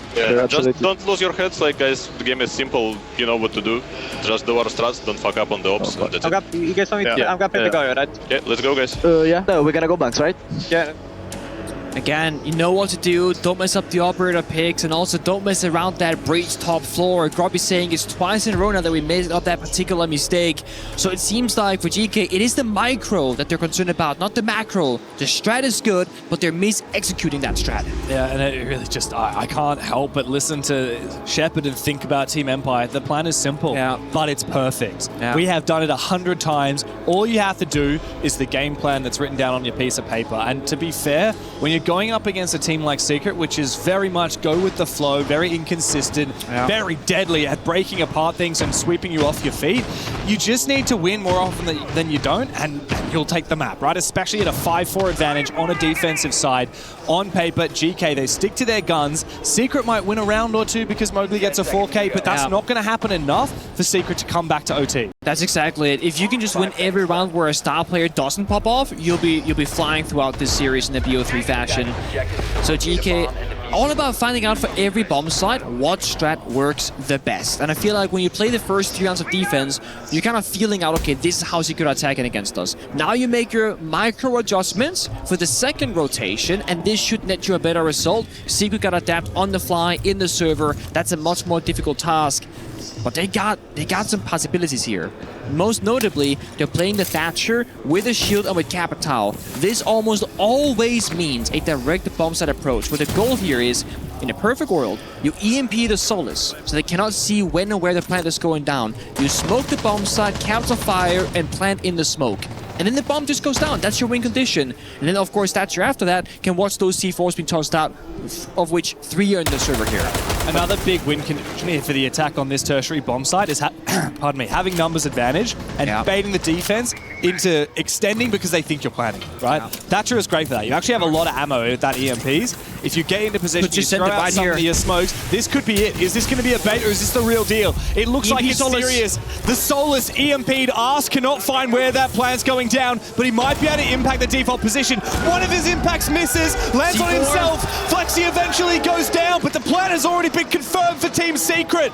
Just don't lose your heads, like guys, the game is simple, you know what to do. Just do our strats, don't fuck up on the ops. You guys want me to... I'm gonna pick the Goyo, right? Yeah, let's go guys. Yeah, no, we're gonna go banks, right? Yeah. Again, you know what to do. Don't mess up the operator picks, and also don't mess around that breach top floor. Grubby saying it's twice in a row now that we made up that particular mistake. So it seems like for GK, it is the micro that they're concerned about, not the macro. The strat is good, but they're mis-executing that strat. Yeah, and it really just, I can't help but listen to Shepard and think about Team Empire. The plan is simple, but it's perfect. Yeah. We have done it 100 times. All you have to do is the game plan that's written down on your piece of paper. And to be fair, when you're going up against a team like Secret, which is very much go with the flow, very inconsistent, very deadly at breaking apart things and sweeping you off your feet, you just need to win more often than you don't, and you'll take the map, right? Especially at a 5-4 advantage on a defensive side. On paper, GK, they stick to their guns. Secret might win a round or two because Mowgli gets a 4K, but that's not going to happen enough for Secret to come back to OT. That's exactly it. If you can just win every round where a star player doesn't pop off, you'll be flying throughout this series in the BO3 fashion. So GK, all about finding out for every bomb site what strat works the best. And I feel like when you play the first 3 rounds of defense, you're kind of feeling out, okay, this is how Secret are attacking against us. Now you make your micro adjustments for the second rotation, and this should net you a better result. Secret got to adapt on the fly in the server. That's a much more difficult task. But they got some possibilities here. Most notably, they're playing the Thatcher with a shield and with Capitao. This almost always means a direct bomb site approach, where the goal here is, in a perfect world, you EMP the Solus, so they cannot see when and where the plant is going down. You smoke the bomb site, capture fire, and plant in the smoke. And then the bomb just goes down. That's your win condition. And then, of course, Thatcher after that can watch those C4s being tossed out, of which 3 are in the server here. Another big win condition here for the attack on this tertiary bomb site is having numbers advantage and baiting the defense into extending because they think you're planning, right? Thatcher is great for that. You actually have a lot of ammo with that EMPs. If you get into position, you throw out some of your smokes, this could be it. Is this going to be a bait or is this the real deal? It looks like it's serious. The Solus EMP'd Ask cannot find where that plan's going down, but he might be able to impact the default position. One of his impacts misses, lands on himself. Flexi eventually goes down, but the plan has already been confirmed for Team Secret.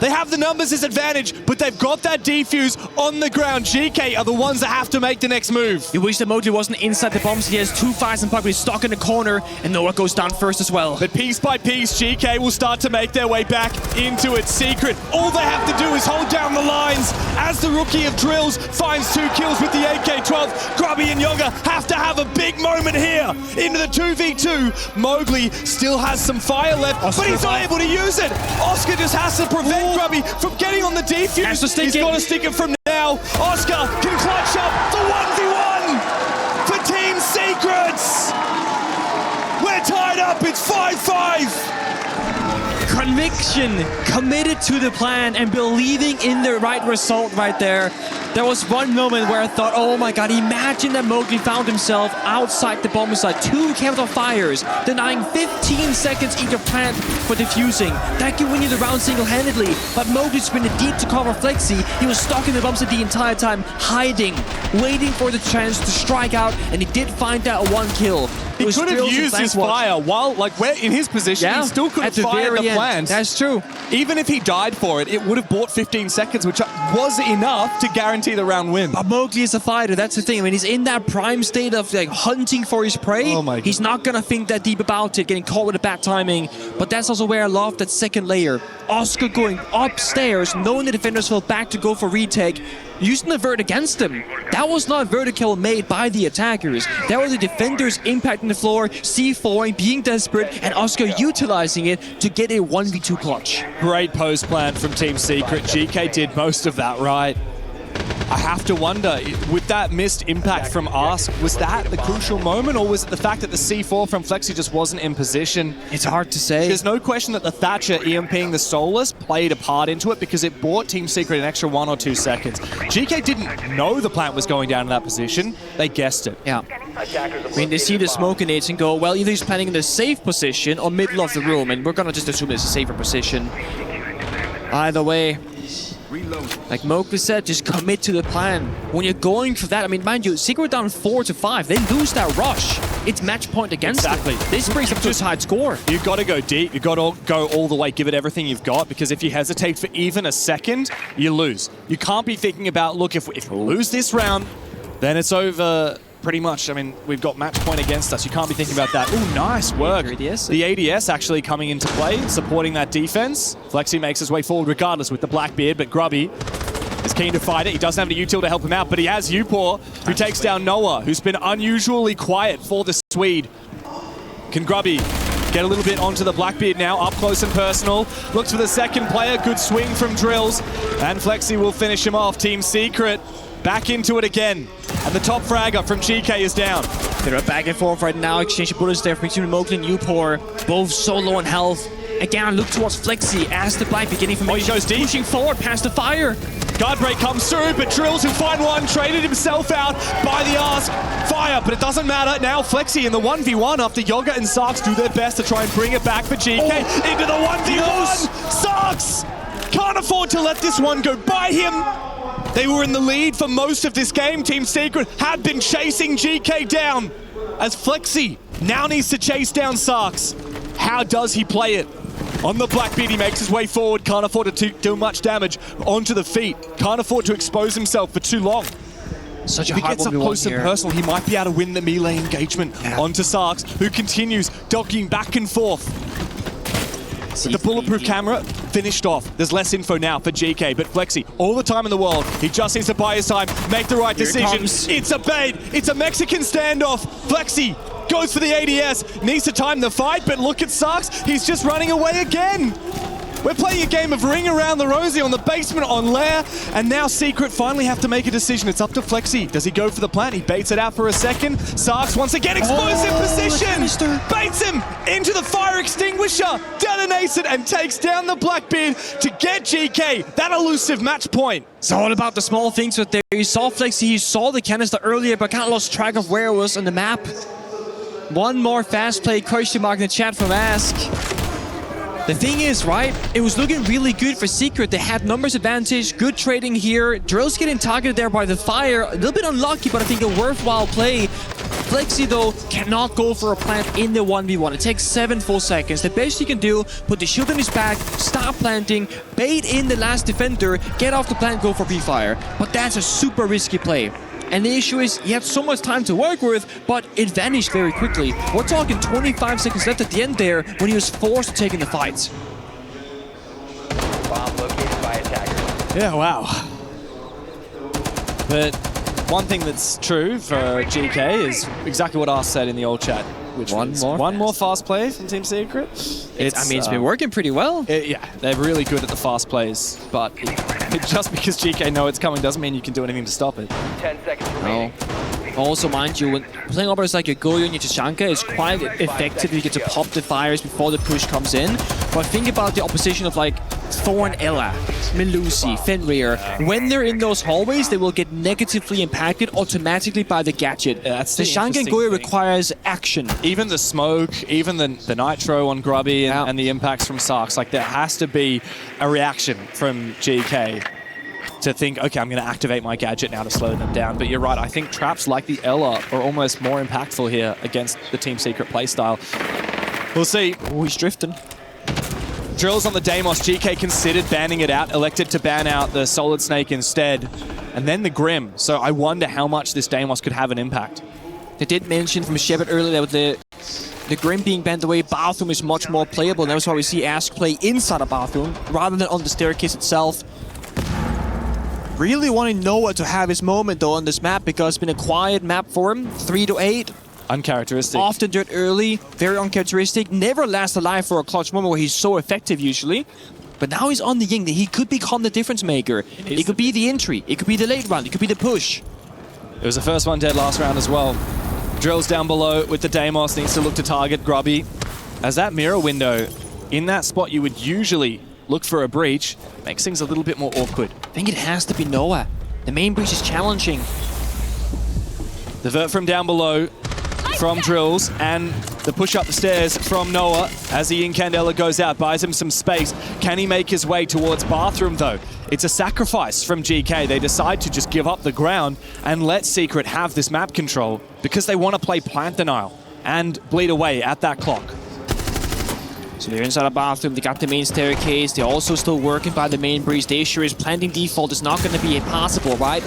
They have the numbers as advantage, but they've got that defuse on the ground. GK are the ones that have to make the next move. You wish that Mowgli wasn't inside the bombs. He has 2 fires and probably stuck in the corner, and Noah goes down first as well. But piece by piece, GK will start to make their way back into its Secret. All they have to do is hold down the lines as the Rookie of Drills finds 2 kills with the AK-12. Grubby and Yoga have to have a big moment here into the 2v2. Mowgli still has some fire left, but he's not able to use it. Oscar just has to prevent Grubby from getting on the defuse. He's got to stick it from now. Oscar can clutch up the 1v1 for Team Secrets. We're tied up. It's 5-5. Conviction, committed to the plan, and believing in the right result right there. There was one moment where I thought, oh my god, imagine that Mowgli found himself outside the bomb site. 2 counter fires, denying 15 seconds each of plant for defusing. That can win you the round single-handedly, but Mowgli sprinted deep to cover Flexi. He was stuck in the bomb site the entire time, hiding, waiting for the chance to strike out, and he did find that 1 kill. He could have used his fire while, like, where in his position, he still could have fired the plant. That's true. Even if he died for it, it would have bought 15 seconds, which was enough to guarantee the round win. But Mowgli is a fighter, that's the thing. I mean, he's in that prime state of like hunting for his prey. Oh my God. He's not gonna think that deep about it, getting caught with a bad timing. But that's also where I love that second layer. Oscar going upstairs, knowing the defenders fell back to go for retake, using the vert against him. That was not vertical made by the attackers. That were the defenders impacting the floor, C4 being desperate, and Oscar utilizing it to get a 1v2 clutch. Great post plan from Team Secret. GK did most of that right. I have to wonder, with that missed impact from Ask, was that the crucial moment, or was it the fact that the C4 from Flexi just wasn't in position? It's hard to say. There's no question that the Thatcher EMPing the Solus played a part into it because it bought Team Secret an extra 1 or 2 seconds. GK didn't know the plant was going down in that position. They guessed it. Yeah. I mean, they see the smoke grenades and go, well, either he's planning in the safe position or middle of the room, and we're gonna just assume it's a safer position. Either way, like Mowgli said, just commit to the plan. When you're going for that, I mean, mind you, Secret down 4-5. They lose that rush. It's match point against them. This brings up to a tied score. You've got to go deep. You've got to go all the way, give it everything you've got, because if you hesitate for even a second, you lose. You can't be thinking about, look, if we lose this round, then it's over pretty much, I mean, we've got match point against us. You can't be thinking about that. Ooh, nice work. The ADS actually coming into play, supporting that defense. Flexi makes his way forward regardless with the Blackbeard, but Grubby is keen to fight it. He doesn't have any util to help him out, but he has Upor, who takes down Noah, who's been unusually quiet for the Swede. Can Grubby get a little bit onto the Blackbeard now, up close and personal. Looks for the second player, good swing from Drills, and Flexi will finish him off. Team Secret back into it again, and the top fragger from Geekay is down. They're back and forth right now, exchanging bullets there between Mowgli and Upor, both so low on health. Again, look towards Flexi as the Black beginning from he goes deep. Pushing forward past the fire. Guard break comes through, but Drills, who find one, traded himself out by the Ask. Fire, but it doesn't matter. Now Flexi in the 1v1 after Yoga and Sarks do their best to try and bring it back for GK. Into the 1v1! Sarks can't afford to let this one go by him. They were in the lead for most of this game. Team Secret had been chasing GK down, as Flexi now needs to chase down Sarks. How does he play it? On the Blackbeard, he makes his way forward, can't afford to do much damage onto the feet, can't afford to expose himself for too long. Such a if he hard gets up one close and here. personal, he might be able to win the melee engagement onto Sarks, who continues docking back and forth. The bulletproof camera finished off. There's less info now for GK, but Flexi, all the time in the world, he just needs to buy his time, make the right decision. It's a bait. It's a Mexican standoff. Flexi goes for the ADS, needs to time the fight, but look at Sarks. He's just running away again. We're playing a game of ring around the rosy on the basement on Lair, and now Secret finally have to make a decision. It's up to Flexi. Does he go for the plant? He baits it out for a second. Sarks once again, explosive position. Baits him into the fire extinguisher, detonates it, and takes down the Blackbeard to get GK that elusive match point. It's all about the small things right there. You saw Flexi, he saw the canister earlier, but kind of lost track of where it was on the map. One more fast play question mark in the chat from Ask. The thing is, right, it was looking really good for Secret. They had numbers advantage, good trading here. Drill's getting targeted there by the fire. A little bit unlucky, but I think a worthwhile play. Flexi, though, cannot go for a plant in the 1v1. It takes 7 full seconds. The best he can do, put the shield on his back, start planting, bait in the last defender, get off the plant, go for pre-fire. But that's a super risky play. And the issue is, he had so much time to work with, but it vanished very quickly. We're talking 25 seconds left at the end there when he was forced to take in the fight. Bomb located by attackers. Yeah, wow. But one thing that's true for GK is exactly what Ars said in the old chat, which one more fast play from Team Secret. I mean, it's been working pretty well. Yeah, they're really good at the fast plays, but just because GK know it's coming doesn't mean you can do anything to stop it. 10 seconds remaining. Also, mind you, when playing operators like your Goyo and your Tachanka, it's quite effective. You get to pop the fires before the push comes in. But think about the opposition of like Thorn, Ella, Melusi, Fenrir. When they're in those hallways, they will get negatively impacted automatically by the gadget. Tachanka and Goyo requires action. Even the smoke, even the nitro on Grubby and the impacts from Sarks, like there has to be a reaction from GK to think, okay, I'm going to activate my gadget now to slow them down. But you're right, I think traps like the Ella are almost more impactful here against the Team Secret playstyle. We'll see. Oh, he's drifting. Drills on the Deimos. GK considered banning it out, elected to ban out the Solid Snake instead. And then the Grim. So I wonder how much this Deimos could have an impact. They did mention from Shepard earlier that the Grim being banned away, Bathroom is much more playable. And that's why we see Ask play inside a Bathroom rather than on the staircase itself. Really wanting Noah to have his moment though on this map because it's been a quiet map for him. 3 to 8. Uncharacteristic. Often dirt early, very uncharacteristic. Never lasts alive for a clutch moment where he's so effective usually. But now he's on the Ying. He could become the difference maker. It could be the entry. It could be the late round. It could be the push. It was the first one dead last round as well. Drills down below with the Deimos. Needs to look to target Grubby. As that mirror window, in that spot you would usually look for a breach, makes things a little bit more awkward. I think it has to be Noah. The main breach is challenging. The vert from down below from Drills, and the push up the stairs from Noah as the Incandela goes out, buys him some space. Can he make his way towards Bathroom though? It's a sacrifice from GK. They decide to just give up the ground and let Secret have this map control because they want to play plant denial and bleed away at that clock. So they're inside a bathroom, they got the main staircase, they're also still working by the main breeze. The issue is planting default is not going to be possible, right?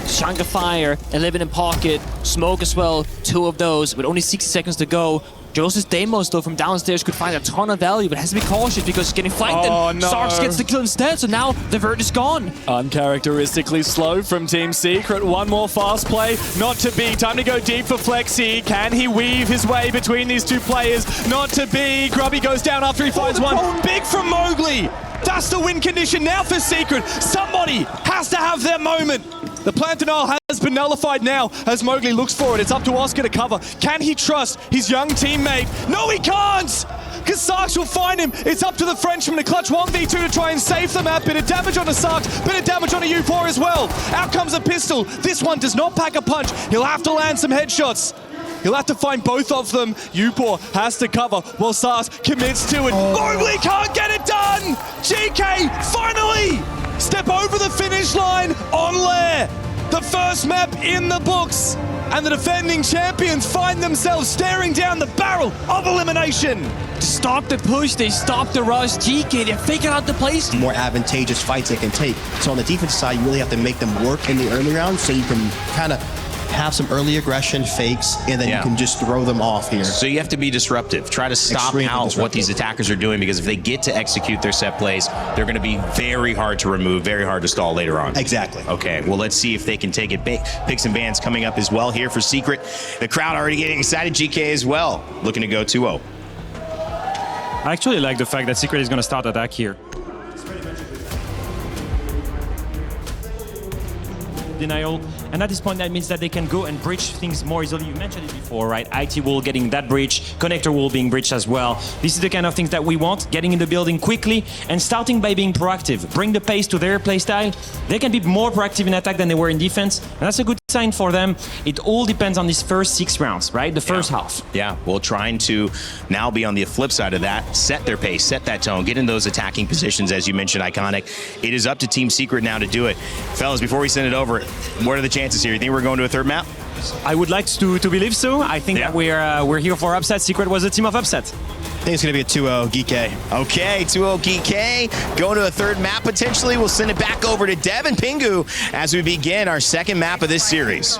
Chunk of fire, 11 in pocket, smoke as well, 2 of those with only 60 seconds to go. Joseph Deimos, though, from downstairs could find a ton of value, but has to be cautious because he's getting flanked and Sarks gets the kill instead, so now the Vert is gone. Uncharacteristically slow from Team Secret. One more fast play, not to be. Time to go deep for Flexi. Can he weave his way between these 2 players? Not to be. Grubby goes down after he finds one. Big from Mowgli. That's the win condition now for Secret. Somebody has to have their moment. The plan denial has been nullified now as Mowgli looks for it. It's up to Oscar to cover. Can he trust his young teammate? No, he can't! Because Sarks will find him. It's up to the Frenchman to clutch 1v2 to try and save the map. Bit of damage onto Sarks, bit of damage onto U4 as well. Out comes a pistol. This one does not pack a punch. He'll have to land some headshots. He'll have to find both of them. Upor has to cover while Sarks commits to it. Mowgli can't get it done! Geekay finally step over the finish line on Lair. The first map in the books. And the defending champions find themselves staring down the barrel of elimination. To stop the push, they stop the rush. Geekay, they figured out the place. More advantageous fights they can take. So on the defense side, you really have to make them work in the early round so you can kind of have some early aggression fakes, and then you can just throw them off here. So you have to be disruptive. Try to stop Extremely out disruptive. what these attackers are doing, because if they get to execute their set plays, they're going to be very hard to remove, very hard to stall later on. Exactly. Okay, well, let's see if they can take it. Picks and bans coming up as well here for Secret. The crowd already getting excited. Geekay as well, looking to go 2-0. I actually like the fact that Secret is going to start attack here. Denial, and at this point that means that they can go and breach things more easily. You mentioned it before, right? IT wall getting that breach, connector wall being breached as well. This is the kind of things that we want, getting in the building quickly and starting by being proactive. Bring the pace to their playstyle. They can be more proactive in attack than they were in defense, and that's a good sign for them. It all depends on these first 6 rounds, right? The first half. Yeah, well, trying to now be on the flip side of that, set their pace, set that tone, get in those attacking positions, as you mentioned, Iconic. It is up to Team Secret now to do it. Fellas, before we send it over, what are the chances here? You think we're going to a 3rd map? I would like to believe so. I think that we're here for upset. Secret was a team of upset. I think it's going to be a 2-0 Geekay. Okay, 2-0 Geekay. Going to a 3rd map potentially. We'll send it back over to Dev and Pingu as we begin our 2nd map of this series.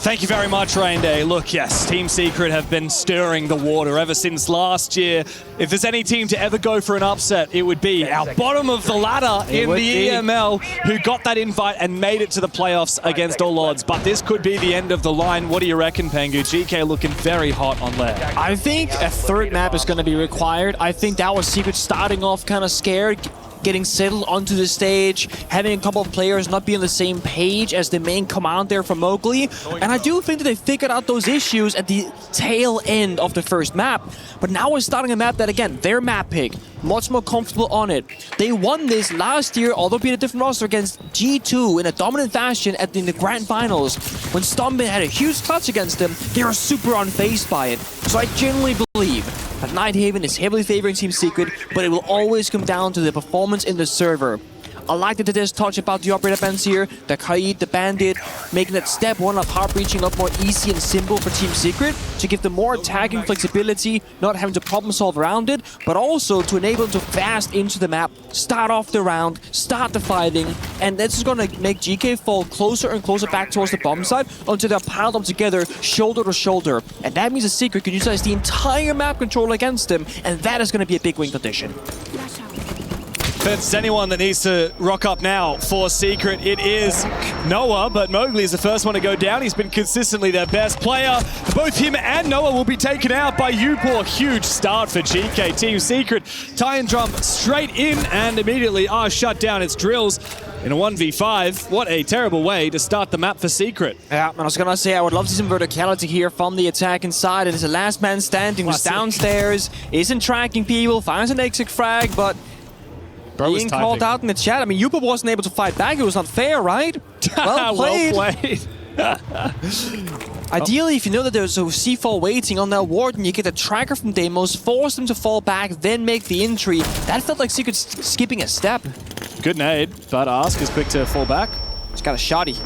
Thank you very much, Rain Day. Look, yes, Team Secret have been stirring the water ever since last year. If there's any team to ever go for an upset, it would be our bottom of the ladder in the EML, who got that invite and made it to the playoffs against all odds. But this could be the end of the line. What do you reckon, Pengu? Geekay looking very hot on Lair. I think a 3rd map is going to be required. I think that was Secret starting off kind of scared, getting settled onto the stage, having a couple of players not be on the same page as the main command there from Mowgli. And I do think that they figured out those issues at the tail end of the first map. But now we're starting a map that, again, their map pick, much more comfortable on it. They won this last year, although being a different roster, against G2 in a dominant fashion in the grand finals. When Stompin had a huge clutch against them, they were super unfazed by it. So I genuinely believe that Nighthaven is heavily favoring Team Secret, but it will always come down to the performance in the server. I like that there's touch about the operator bands here, the Kaid, the Bandit, making that step 1 of heart breaching a lot more easy and simple for Team Secret to give them more attacking flexibility, not having to problem solve around it, but also to enable them to fast into the map, start off the round, start the fighting, and this is going to make Geekay fall closer and closer back towards the bomb side until they're piled up together, shoulder to shoulder. And that means the Secret can utilize the entire map control against them, and that is going to be a big win condition. If it's anyone that needs to rock up now for Secret, it is Noah, but Mowgli is the first one to go down. He's been consistently their best player. Both him and Noah will be taken out by Upor. Huge start for Geekay. Team Secret tie and drum straight in and immediately are shut down. It's Drills in a 1v5. What a terrible way to start the map for Secret. Yeah, and I was gonna say I would love to see some verticality here from the attack inside. It is the last man standing who's downstairs, isn't tracking people, finds an exit frag, but being called out in the chat. I mean, Yupa wasn't able to fight back. It was not fair, right? Well played. Well played. Ideally, if you know that there's a C4 waiting on that warden, you get a tracker from Deimos, force them to fall back, then make the entry. That felt like Secret skipping a step. Good nade, but Ask is quick to fall back. He's got a shotty.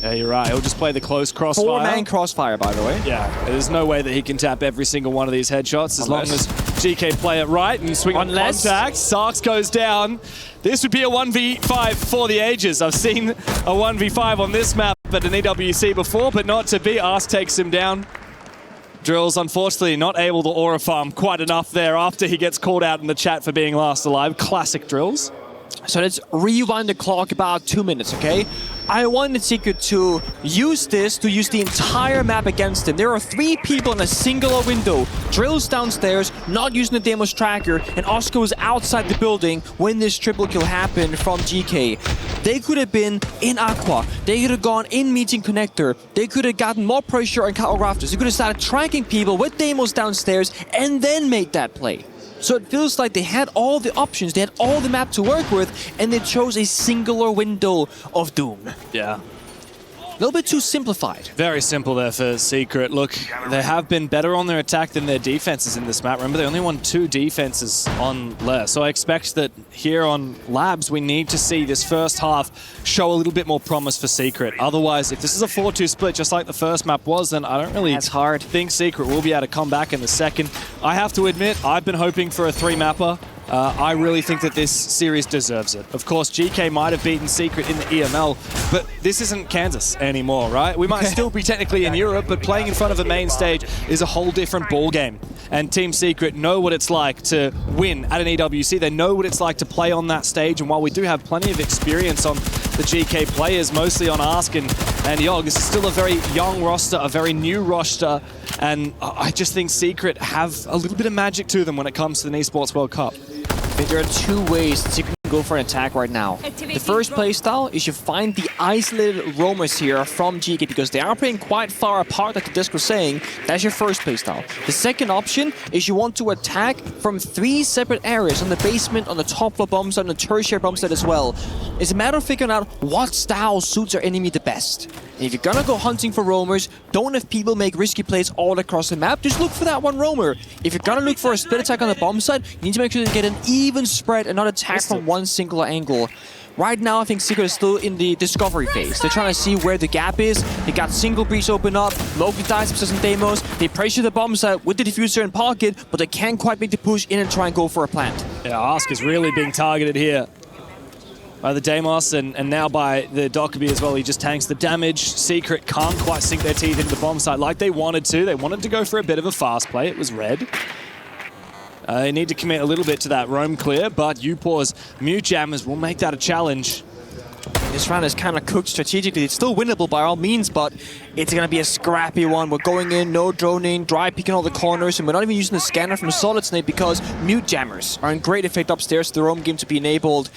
Yeah, you're right. He'll just play the close crossfire. 4-man crossfire, by the way. Yeah, there's no way that he can tap every single one of these headshots as long as GK play it right and swing on contact. Sarks goes down. This would be a 1v5 for the ages. I've seen a 1v5 on this map at an EWC before, but not to be. Ask takes him down. Drills, unfortunately, not able to aura farm quite enough there after he gets called out in the chat for being last alive. Classic Drills. So let's rewind the clock about 2 minutes, okay? I wanted Secret to use this to use the entire map against him. There are 3 people in a singular window. Drills downstairs, not using the Demo's tracker, and Oscar was outside the building when this triple kill happened from GK. They could have been in Aqua. They could have gone in meeting connector. They could have gotten more pressure on Cattle Rafters. They could have started tracking people with Demos downstairs and then made that play. So it feels like they had all the options, they had all the map to work with, and they chose a singular window of doom. Yeah. A little bit too simplified. Very simple there for Secret. Look, they have been better on their attack than their defenses in this map. Remember, they only won 2 defenses on less. So I expect that here on Labs, we need to see this first half show a little bit more promise for Secret. Otherwise, if this is a 4-2 split, just like the first map was, then I don't really think Secret will be able to come back in the second. I have to admit, I've been hoping for a 3-mapper. I really think that this series deserves it. Of course, GK might have beaten Secret in the EML, but this isn't Kansas anymore, right? We might still be technically in Europe, but playing in front of a main stage is a whole different ball game. And Team Secret know what it's like to win at an EWC. They know what it's like to play on that stage, and while we do have plenty of experience on the GK players, mostly on Ask and Yogg, this is still a very young roster, a very new roster, and I just think Secret have a little bit of magic to them when it comes to the Esports World Cup. I think there are 2 ways that Secret can go for an attack right now. The first playstyle is you find the isolated roamers here from GK because they are playing quite far apart, like the disc was saying. That's your first playstyle. The second option is you want to attack from 3 separate areas, on the basement, on the top floor bomb site, on the tertiary bomb site as well. It's a matter of figuring out what style suits our enemy the best. And if you're gonna go hunting for roamers, don't have people make risky plays all across the map, just look for that one roamer. If you're gonna look for a split attack on the bomb site, you need to make sure to get an even spread and not attack from one singular angle. Right now, I think Secret is still in the discovery phase. They're trying to see where the gap is. They got single breach open up, local dice some demos. They pressure the bomb site with the diffuser in pocket, but they can't quite make the push in and try and go for a plant. Yeah, Ask is really being targeted here by the Deimos and now by the Dokkaebi as well. He just tanks the damage. Secret can't quite sink their teeth into the bomb site like they wanted to. They wanted to go for a bit of a fast play. It was red. They need to commit a little bit to that roam clear, but Upor's Mute Jammers will make that a challenge. This round is kind of cooked strategically. It's still winnable by all means, but it's going to be a scrappy one. We're going in, no droning, dry peeking all the corners, and we're not even using the scanner from Solid Snake because Mute Jammers are in great effect upstairs for the roam game to be enabled.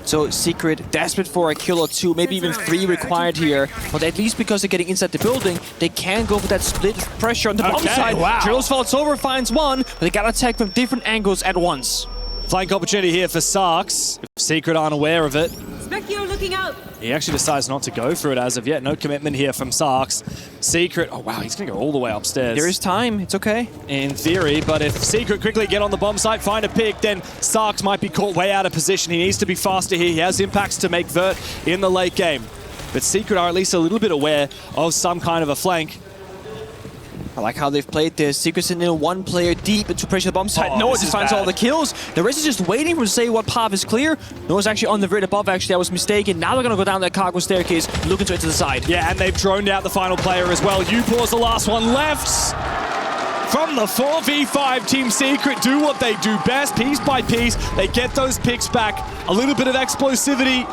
So Secret, desperate for a kill or 2, maybe even 3 required here. But at least because they're getting inside the building, they can go for that split pressure on the bomb side. Wow. Drills falls over, finds one, but they gotta attack from different angles at once. Flank opportunity here for Sarks. Secret aren't aware of it. Specchio looking out. He actually decides not to go for it as of yet. No commitment here from Sarks. Secret, oh wow, he's going to go all the way upstairs. There is time, it's okay. In theory, but if Secret quickly get on the bomb site, find a pick, then Sarks might be caught way out of position. He needs to be faster here. He has impacts to make Vert in the late game. But Secret are at least a little bit aware of some kind of a flank. I like how they've played this. Secret's in 1 player deep into pressure the bomb site. Noah just finds all the kills. The rest is just waiting for him to say what path is clear. Noah's actually on the Vert above, actually. I was mistaken. Now they're going to go down that cargo staircase, looking to it to the side. Yeah, and they've droned out the final player as well. Upor's the last one left. From the 4v5, Team Secret do what they do best. Piece by piece, they get those picks back. A little bit of explosivity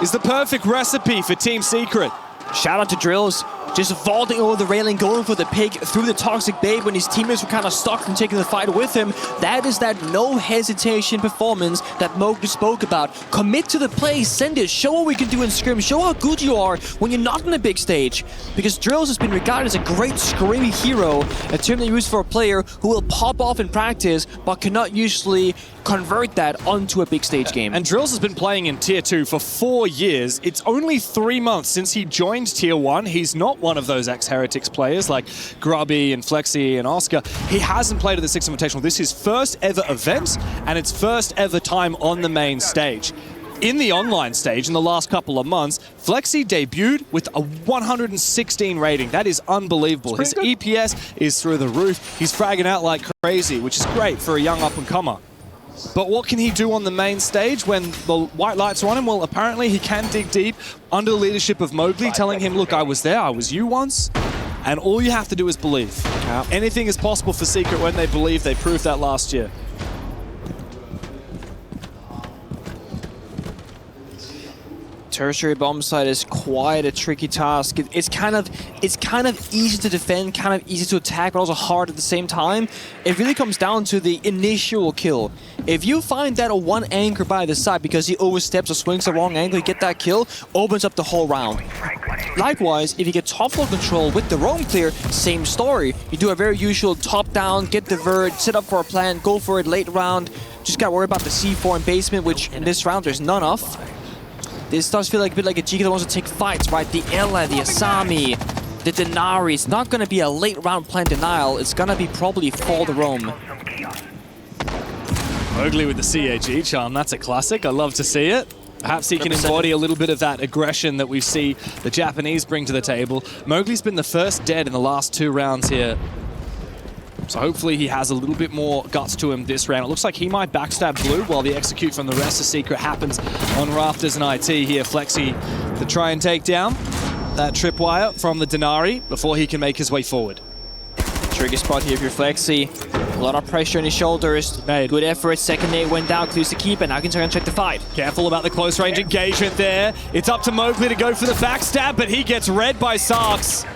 is the perfect recipe for Team Secret. Shout out to Drills. Just vaulting over the railing, going for the pick through the Toxic Babe when his teammates were kind of stuck and taking the fight with him. That is that no hesitation performance that Moog just spoke about. Commit to the play, send it, show what we can do in scrim, show how good you are when you're not on a big stage. Because Drills has been regarded as a great screaming hero, a term they use for a player who will pop off in practice but cannot usually convert that onto a big stage game. And Drills has been playing in Tier 2 for 4 years. It's only 3 months since he joined Tier 1. He's not one of those ex-Heretics players like Grubby and Flexi and Oscar. He hasn't played at the 6th Invitational. This is his first ever event and its first ever time on the main stage. in the online stage in the last couple of months, Flexi debuted with a 116 rating. That is unbelievable. His EPS is through the roof. He's fragging out like crazy, which is great for a young up-and-comer. But what can he do on the main stage when the white lights are on him? Well, apparently he can dig deep under the leadership of Mowgli, telling him, look, I was there, I was you once, and all you have to do is believe. Anything is possible for Secret when they believe. They proved that last year. Tertiary bomb site is quite a tricky task. It's kind of easy to defend, kind of easy to attack, but also hard at the same time. It really comes down to the initial kill. If you find that one anchor by the side because he oversteps or swings the wrong angle, you get that kill, opens up the whole round. Likewise, if you get top floor control with the roam clear, same story. You do a very usual top down, get the vert, set up for a plant, go for it late round. Just gotta worry about the C4 and basement, which in this round there's none of. This does feel like a bit like a Geekay that wants to take fights, right? The Ella, the Asami, the Denari. It's not going to be a late round plant denial. It's going to be probably for the roam. Mowgli with the CAG charm. That's a classic. I love to see it. Perhaps he can embody a little bit of that aggression that we see the Japanese bring to the table. Mowgli's been the first dead in the last 2 rounds here. So hopefully he has a little bit more guts to him this round. It looks like he might backstab Blue while the execute from the rest of Secret happens on Rafters and IT here. Flexi to try and take down that tripwire from the Denari before he can make his way forward. Tricky spot here for Flexi. A lot of pressure on his shoulders. Good effort. Second nade went down, clears the keep, and now can try and check the fight. Careful about the close range engagement there. It's up to Mowgli to go for the backstab, but he gets read by Sarks.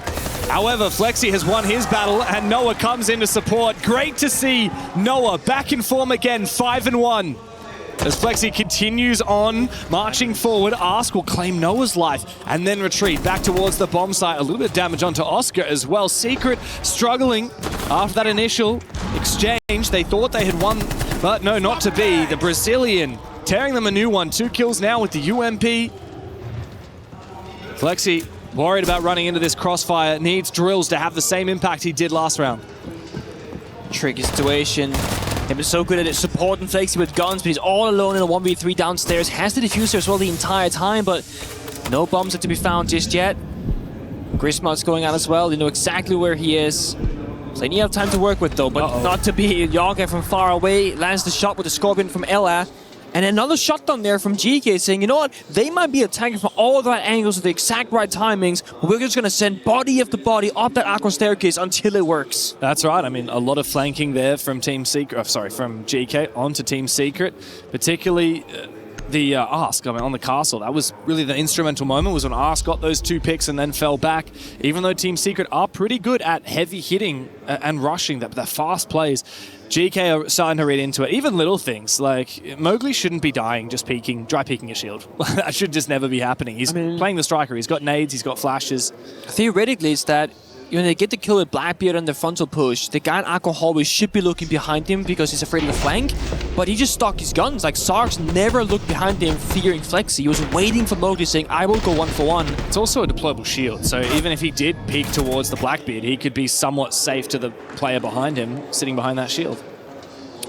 However, Flexi has won his battle, and Noah comes in to support. Great to see Noah back in form again, 5-1. As Flexi continues on, marching forward, Ask will claim Noah's life and then retreat back towards the bomb site. A little bit of damage onto Oscar as well. Secret struggling after that initial exchange. They thought they had won, but no, not to be. The Brazilian tearing them a new one. 2 kills now with the UMP. Flexi worried about running into this crossfire, needs drills to have the same impact he did last round. Tricky situation. They've been so good at it, supporting Flexi with guns, but he's all alone in a 1v3 downstairs. Has the diffuser as well the entire time, but no bombs are to be found just yet. Grismart's going out as well. They know exactly where he is. Plenty of time to work with though, but not to be. Yaga from far away lands the shot with the Scorpion from Ella. And another shotgun there from Geekay saying, you know what, they might be attacking from all the right angles with the exact right timings, but we're just going to send body after body up that aqua staircase until it works. That's right. I mean, a lot of flanking there from Team Secret, from Geekay onto Team Secret, particularly the Ask, on the castle. That was really the instrumental moment, was when Ask got those 2 picks and then fell back. Even though Team Secret are pretty good at heavy hitting and rushing, the fast plays, Geekay are starting to read into it. Even little things, like Mowgli shouldn't be dying just dry peeking a shield. That should just never be happening. He's playing the striker. He's got nades, he's got flashes. Theoretically, it's that when they get the kill with Blackbeard on the frontal push, the guy in Aqua Hallway should be looking behind him because he's afraid of the flank, but he just stocked his guns. Like, Sarks never looked behind him fearing Flexi. He was waiting for Mowgli saying, I will go 1 for 1. It's also a deployable shield, so even if he did peek towards the Blackbeard, he could be somewhat safe to the player behind him, sitting behind that shield.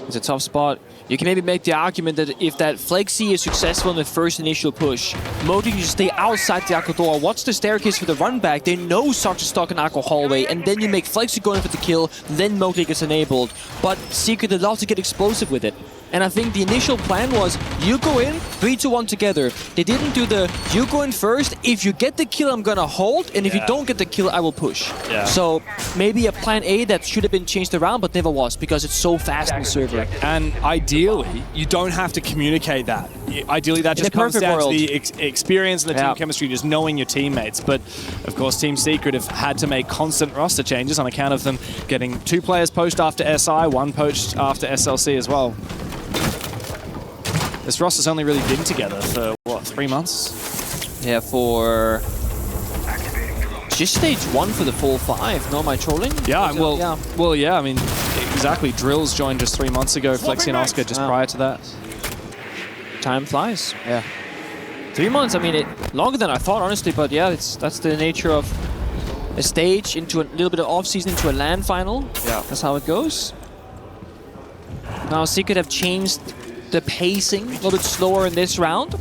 It's a tough spot. You can maybe make the argument that if that Flexi is successful in the first initial push, Mowgli can just stay outside the Aqua door, watch the staircase for the run back. They know Sarks is stuck in Aqua Hallway, and then you make Flexi go in for the kill, then Mowgli gets enabled. But Secret, they love to get explosive with it. And I think the initial plan was, you go in, 3, 2, 1 together. They didn't do the, you go in first, if you get the kill, I'm gonna hold, and if you don't get the kill, I will push. So maybe a plan A that should have been changed around, but never was, because it's so fast in the server. And ideally, you don't have to communicate that. Ideally, that just comes down to the experience and the team chemistry, just knowing your teammates. But, of course, Team Secret have had to make constant roster changes on account of them getting 2 players poached after SI, 1 poached after SLC as well. This roster's only really been together for, what, 3 months? Yeah, for just stage 1 for the full 5. No, am I trolling? Yeah, well, yeah, I mean, exactly. Drills joined just 3 months ago. Flexi and Oscar just prior to that. Time flies. Yeah. 3 months, I mean, longer than I thought, honestly, but yeah, that's the nature of a stage into a little bit of off-season into a LAN final. Yeah. That's how it goes. Now, Secret have changed the pacing a little bit slower in this round.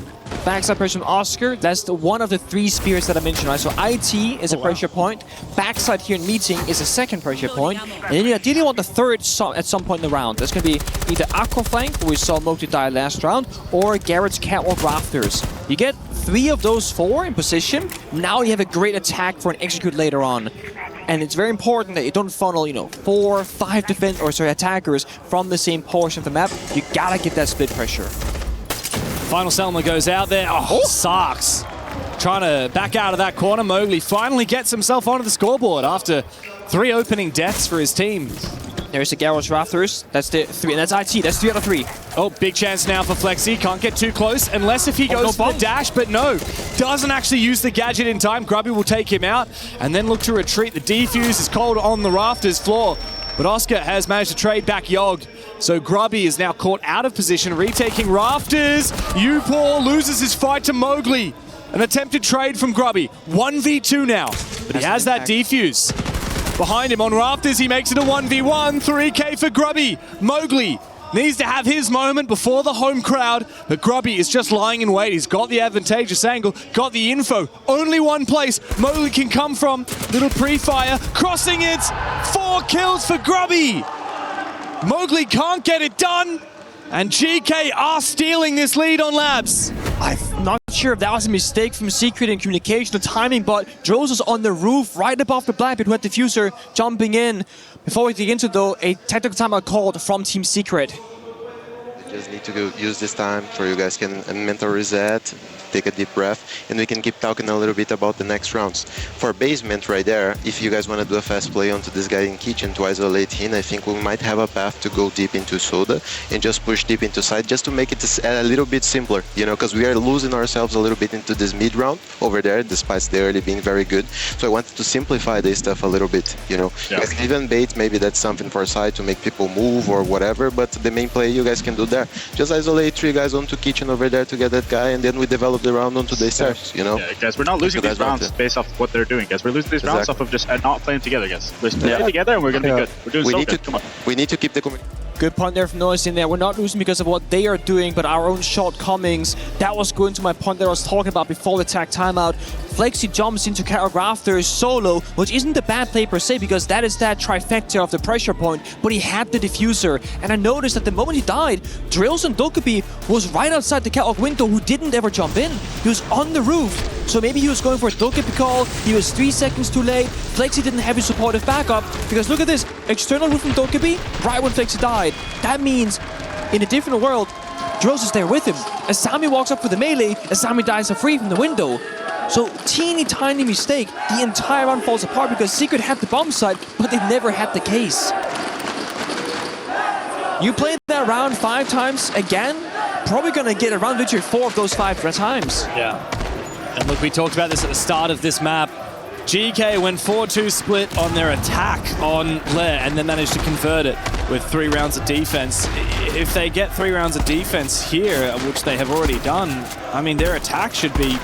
Backside pressure from Oscar. That's one of the 3 spears that I mentioned, right? So IT is a pressure point. Backside here in meeting is a second pressure point. And then you ideally want the third at some point in the round. That's going to be either Aqua Flank, where we saw Mokti die last round, or Garrett's Catwalk Rafters. You get 3 of those 4 in position. Now you have a great attack for an execute later on. And it's very important that you don't funnel, 4, 5 attackers from the same portion of the map. You gotta get that split pressure. Final settlement goes out there. Oh, Sarks trying to back out of that corner. Mowgli finally gets himself onto the scoreboard after 3 opening deaths for his team. There's the Garrosh Rafters. That's the 3, and that's IT. That's 3 out of 3. Oh, big chance now for Flexi. Can't get too close unless if he goes for the dash, but no. Doesn't actually use the gadget in time. Grubby will take him out and then look to retreat. The defuse is cold on the Rafters floor, but Oscar has managed to trade back Yogg. So Grubby is now caught out of position, retaking Rafters. Upor loses his fight to Mowgli. An attempted trade from Grubby. 1v2 now, but he has that defuse. Behind him on Rafters, he makes it a 1v1. 3k for Grubby. Mowgli needs to have his moment before the home crowd, but Grubby is just lying in wait. He's got the advantageous angle, got the info. Only one place Mowgli can come from. Little pre-fire, crossing it. 4 kills for Grubby. Mowgli can't get it done, and Geekay are stealing this lead on Labs. I'm not sure if that was a mistake from Secret in communication, the timing, but Droz was on the roof right above the Blackbeard who had Diffuser jumping in. Before we dig into though, a tactical timeout called from Team Secret. Just need to go use this time for you guys can mental reset, take a deep breath, and we can keep talking a little bit about the next rounds. For basement right there, if you guys want to do a fast play onto this guy in kitchen to isolate him, I think we might have a path to go deep into Soda and just push deep into side just to make it a little bit simpler, because we are losing ourselves a little bit into this mid round over there, despite the early being very good. So I wanted to simplify this stuff a little bit, You guys can even bait, maybe that's something for side to make people move or whatever, but the main play you guys can do there. Just isolate 3 guys onto kitchen over there to get that guy, and then we develop the round onto the stairs, Yeah, guys, we're not losing these rounds based off what they're doing, guys. We're losing these rounds off of just not playing together, guys. Let's play together and we're going to be good. We're doing so good. Come on. We need to keep the communication. Good point there from Noise in there. We're not losing because of what they are doing, but our own shortcomings. That was going to my point that I was talking about before the tag timeout. Flexi jumps into Catwalk Rafters solo, which isn't a bad play per se, because that is that trifecta of the pressure point, but he had the diffuser. And I noticed that the moment he died, Drills and Dokkaebi was right outside the Catwalk window, who didn't ever jump in. He was on the roof. So maybe he was going for a Dokkaebi call, he was 3 seconds too late. Flexi didn't have his supportive backup, because look at this, external roof from Dokkaebi, right when Flexi died. That means, in a different world, Drills is there with him. Asami walks up for the melee, Asami dies for free from the window. So, teeny tiny mistake, the entire round falls apart because Secret had the bomb site, but they never had the case. You played that round 5 times again, probably gonna get a round victory 4 of those 5 times. Yeah. And look, we talked about this at the start of this map. Geekay went 4-2 split on their attack on Blair and then managed to convert it with 3 rounds of defense. If they get 3 rounds of defense here, which they have already done, I mean, their attack should be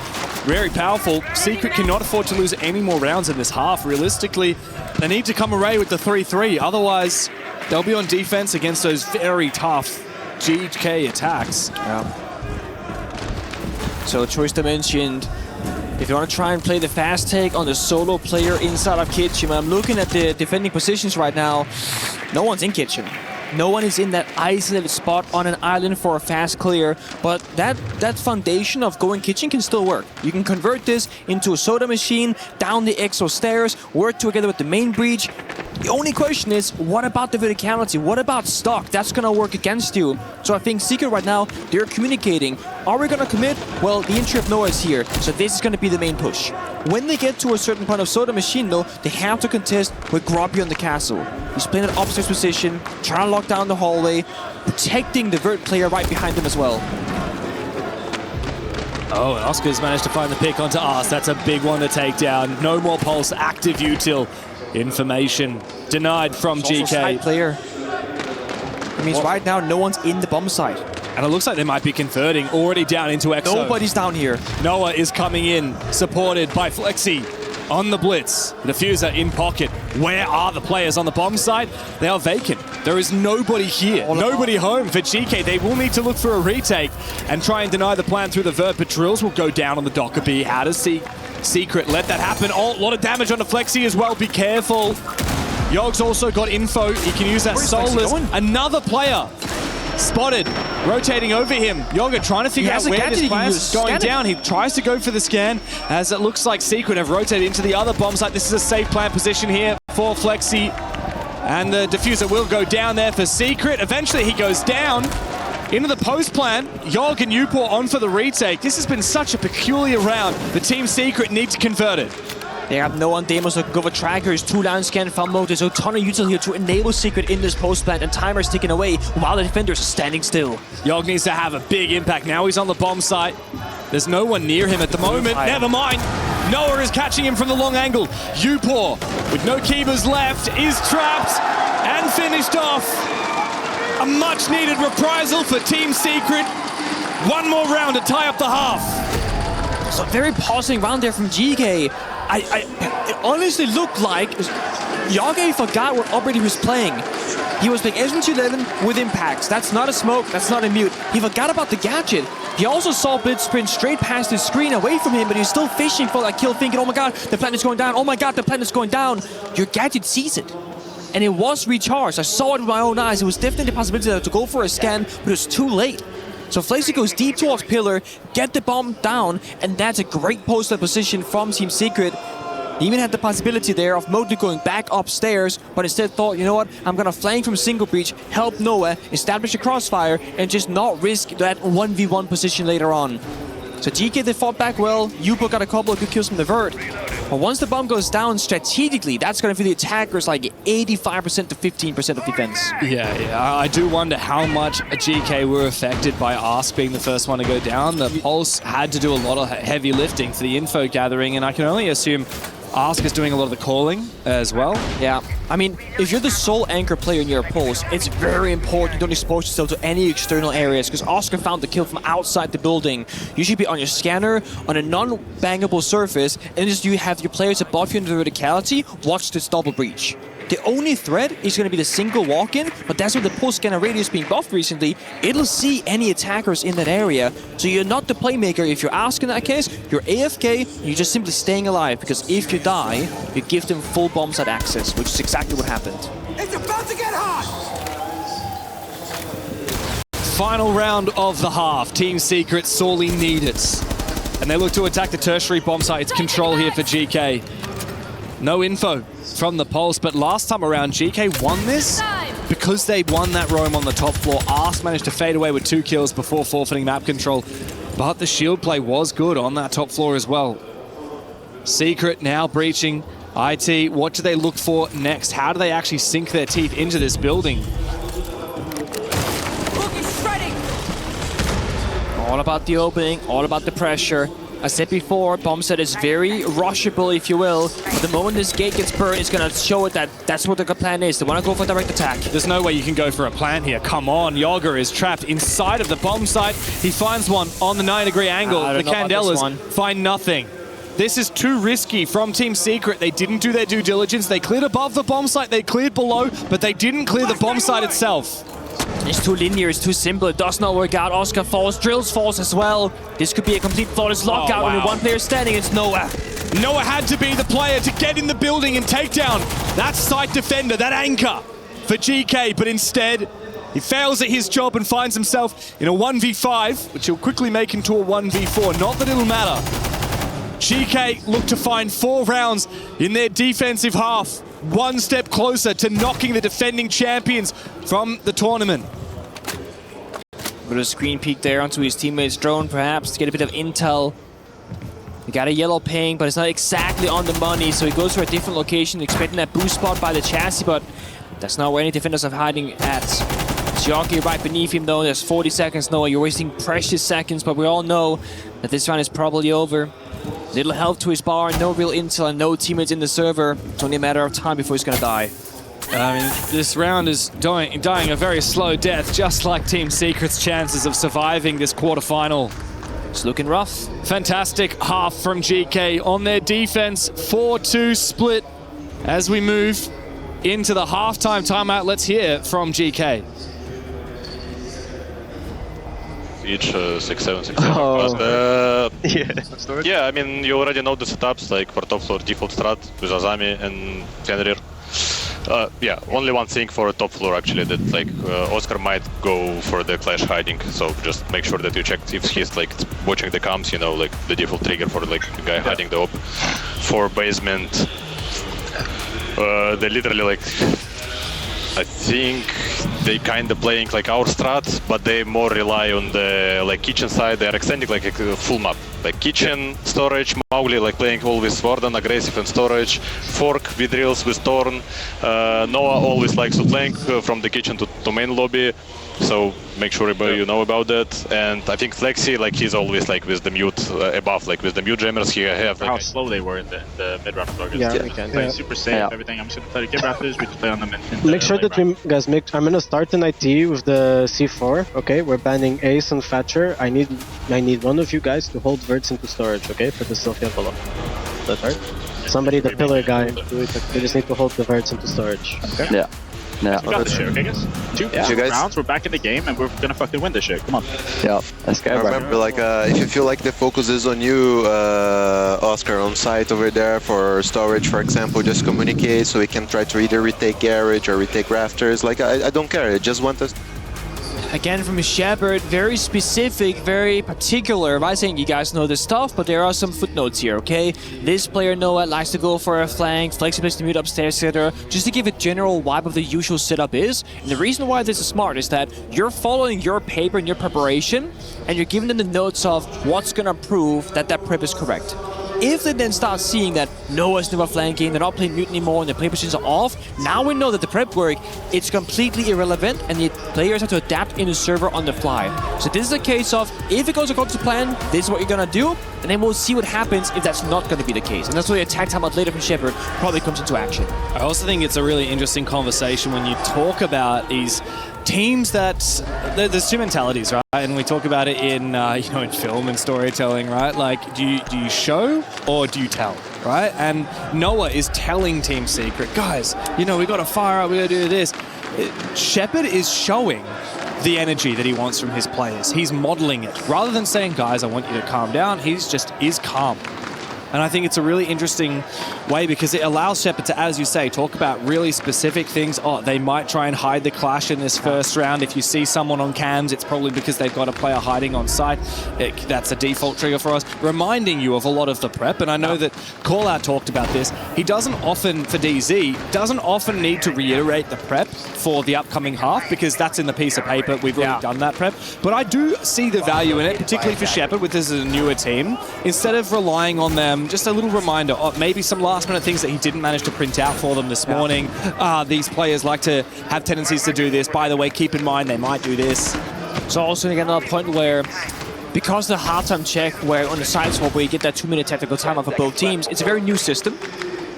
very powerful. Secret cannot afford to lose any more rounds in this half. Realistically, they need to come away with the 3-3. Otherwise, they'll be on defense against those very tough GK attacks. Yeah. So, Choice mentioned, if you want to try and play the fast take on the solo player inside of Kitchen, I'm looking at the defending positions right now. No one's in Kitchen. No one is in that isolated spot on an island for a fast clear, but that foundation of going Kitchen can still work. You can convert this into a soda machine, down the exo stairs, work together with the main breach. The only question is, what about the verticality? What about stock? That's going to work against you. So I think Secret right now, they're communicating. Are we going to commit? Well, the entry of Noah is here, so this is going to be the main push. When they get to a certain point of soda machine, though, they have to contest with Grubby on the castle. He's playing an upstairs position, trying to lock down the hallway, protecting the Vert player right behind him as well. Oh, and Oscar's managed to find the pick onto us. That's a big one to take down. No more pulse, active util. Information denied from GK. Player. It means right now no one's in the bomb site. And it looks like they might be converting already down into Exo. Nobody's down here. Noah is coming in, supported by Flexi. on the blitz. Diffuser in pocket. Where are the players on the bomb site? They are vacant. There is nobody here. Nobody home for Geekay. They will need to look for a retake and try and deny the plan through the vert, but drills will go down on the Docker B. How does Secret let that happen? Oh, a lot of damage on the Flexi as well. Be careful. Yog's also got info. He can use that Soulless. Another player spotted, rotating over him. Yoga trying to figure out where this player is going down. He tries to go for the scan, as it looks like Secret have rotated into the other bomb site. This is a safe plant position here for Flexi. And the diffuser will go down there for Secret. Eventually he goes down into the post plant. Yog and Newport on for the retake. This has been such a peculiar round. The Team Secret need to convert it. They have no one Demos that can go for trackers, 2-line scan from mode. There's a ton of util here to enable Secret in this post plant, and timer's ticking away while the defenders are standing still. Yog needs to have a big impact. Now he's on the bomb site. There's no one near him at the moment. Never mind. Noah is catching him from the long angle. Upor, with no keepers left, is trapped and finished off. A much needed reprisal for Team Secret. One more round to tie up the half. So very pausing round there from Geekay. It honestly looked like Yage forgot what operator he was playing. He was playing S211 with impacts. That's not a smoke, that's not a mute. He forgot about the gadget. He also saw Blitz sprint straight past his screen away from him, but he's still fishing for that kill, thinking, oh my god, the planet is going down. Oh my god, the planet is going down. Your gadget sees it. And it was recharged. I saw it with my own eyes. It was definitely a possibility to go for a scan, but it was too late. So Flexi goes deep towards Pillar, get the bomb down, and that's a great post-up position from Team Secret. He even had the possibility there of Mowgli going back upstairs, but instead thought, you know what, I'm gonna flank from single breach, help Noah, establish a crossfire, and just not risk that 1v1 position later on. So GK, they fought back well. Yupo got a couple of good kills from the vert. But once the bomb goes down strategically, that's going to be the attackers like 85% to 15% of defense. Yeah, I do wonder how much GK were affected by Ask being the first one to go down. The Pulse had to do a lot of heavy lifting for the info gathering, and I can only assume Ask is doing a lot of the calling as well. Yeah, I mean, if you're the sole anchor player in your Pulse, it's very important you don't expose yourself to any external areas, because Oscar found the kill from outside the building. You should be on your scanner, on a non-bangable surface, and just you have your players above you in the verticality, watch this double breach. The only threat is going to be the single walk-in, but that's where the Pulse scanner radius being buffed recently. It'll see any attackers in that area. So you're not the playmaker if you're Ask in that case. You're AFK, and you're just simply staying alive, because if you die, you give them full bomb site access, which is exactly what happened. It's about to get hot! Final round of the half. Team Secret sorely need it. And they look to attack the tertiary bomb site. It's control here for GK. No info from the Pulse, but last time around, GK won this because they won that roam on the top floor. Ask managed to fade away with 2 kills before forfeiting map control, but the shield play was good on that top floor as well. Secret now breaching. IT, what do they look for next? How do they actually sink their teeth into this building? All about the opening, all about the pressure. I said before, bomb set is very rushable, if you will. The moment this gate gets burned, it's going to show it that that's what the plan is. They want to go for direct attack. There's no way you can go for a plant here. Come on, Yoga is trapped inside of the bomb site. He finds one on the 9-degree angle. The Candelas find nothing. This is too risky from Team Secret. They didn't do their due diligence. They cleared above the bomb site, they cleared below, but they didn't clear the bomb site itself. It's too linear, it's too simple, it does not work out. Oscar falls, Drills falls as well. This could be a complete flawless lockout. Only one player standing, it's Noah. Noah had to be the player to get in the building and take down that site defender, that anchor for GK, but instead he fails at his job and finds himself in a 1v5, which he'll quickly make into a 1v4. Not that it'll matter. GK look to find 4 rounds in their defensive half. One step closer to knocking the defending champions from the tournament. Bit of a screen peek there onto his teammate's drone, perhaps, to get a bit of intel. He got a yellow ping, but it's not exactly on the money, so he goes for a different location, expecting that boost spot by the chassis, but that's not where any defenders are hiding at. Xiongki right beneath him, though. There's 40 seconds. Noah, you're wasting precious seconds, but we all know that this round is probably over. Little health to his bar, no real intel, and no teammates in the server. It's only a matter of time before he's gonna die. I mean, this round is dying a very slow death, just like Team Secret's chances of surviving this quarterfinal. It's looking rough. Fantastic half from GK on their defense. 4-2 split as we move into the halftime timeout. Let's hear from GK. Each 6-7, 6-7. Yeah, I mean, you already know the setups, like for top floor default strat with Azami and Fenrir. Yeah, only one thing for top floor actually, that like Oscar might go for the clash hiding, so just make sure that you check if he's like watching the comms, you know, like the default trigger for like the guy hiding the op. For basement, they literally like, I think they kind of playing like our strat, but they more rely on the like kitchen side. They are extending like a full map, like kitchen, storage, Mowgli like playing always Warden, aggressive and storage, Fork with drills with Torn. Noah always likes to flank from the kitchen to main lobby, so make sure you know about that. And I think Flexi, like he's always like with the mute above, like with the mute jammers he have. How slow they were in the mid round of we can play super safe, everything. I'm just gonna try to get Raptors, we can play on them in make sure that we guys I'm gonna start an IT with the C4, okay? We're banning Ace and Thatcher. I need one of you guys to hold Verts into storage, okay? For the Sylphia Villa. That right? Somebody, the pillar guy, we just need to hold the Verts into storage. Okay? Yeah. Yeah. We got this shit, okay guys? Two rounds, we're back in the game and we're gonna fucking win this shit. Come on. Yeah, let's go. Remember, like, if you feel like the focus is on you, Oscar, on site over there for storage, for example, just communicate so we can try to either retake garage or retake rafters. Like, I don't care, I just want us. Again, from Shepard, very specific, very particular. By saying you guys know this stuff, but there are some footnotes here, okay? This player, Noah, likes to go for a flank, flexibility to mute upstairs, etc. Just to give a general vibe of the usual setup is. And the reason why this is smart is that you're following your paper and your preparation, and you're giving them the notes of what's gonna prove that that prep is correct. If they then start seeing that Noah's never flanking, they're not playing mute anymore, and the play positions are off, now we know that the prep work, it's completely irrelevant, and the players have to adapt in the server on the fly. So this is a case of, if it goes according to plan, this is what you're gonna do, and then we'll see what happens if that's not gonna be the case. And that's why the attack timeout later from Shepard probably comes into action. I also think it's a really interesting conversation when you talk about these teams that there's two mentalities, right? And we talk about it in you know, in film and storytelling, right? Like, do you show or do you tell, right? And Noah is telling Team Secret, guys, you know, we got to fire up, we got to do this. Shepard is showing the energy that he wants from his players. He's modeling it rather than saying, guys, I want you to calm down. He's just is calm. And I think it's a really interesting way because it allows Shepard to, as you say, talk about really specific things. Oh, they might try and hide the clash in this first round. If you see someone on cams, it's probably because they've got a player hiding on site. That's a default trigger for us, reminding you of a lot of the prep. And I know that Callout talked about this. He doesn't often, for DZ, doesn't often need to reiterate the prep for the upcoming half because that's in the piece of paper. We've already done that prep. But I do see the value in it, particularly for Shepard with this as a newer team. Instead of relying on them, just a little reminder of maybe some last-minute things that he didn't manage to print out for them this morning. These players like to have tendencies to do this. By the way, keep in mind they might do this. So also again another point where, because the halftime check, where on the side swap where you get that 2-minute tactical timeout for both teams, it's a very new system.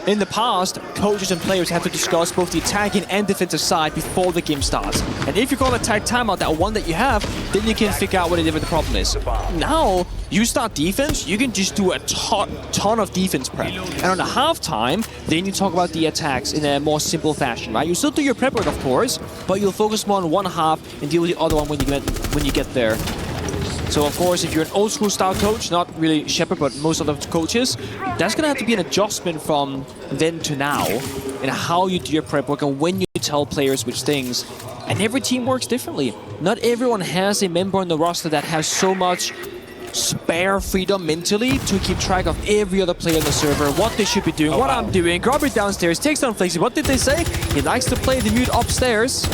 In the past, coaches and players have to discuss both the attacking and defensive side before the game starts. And if you call a tag timeout, that one that you have, then you can figure out what the problem is. Now, you start defense, you can just do a ton of defense prep. And on the halftime, then you talk about the attacks in a more simple fashion, right? You still do your prep work, of course, but you'll focus more on one half and deal with the other one when you get there. So of course, if you're an old school style coach, not really Shepard, but most of the coaches, that's gonna have to be an adjustment from then to now in how you do your prep work and when you tell players which things. And every team works differently. Not everyone has a member on the roster that has so much spare freedom mentally to keep track of every other player on the server, what they should be doing, what I'm doing. Grubby downstairs takes down Flexi. What did they say? He likes to play the mute upstairs.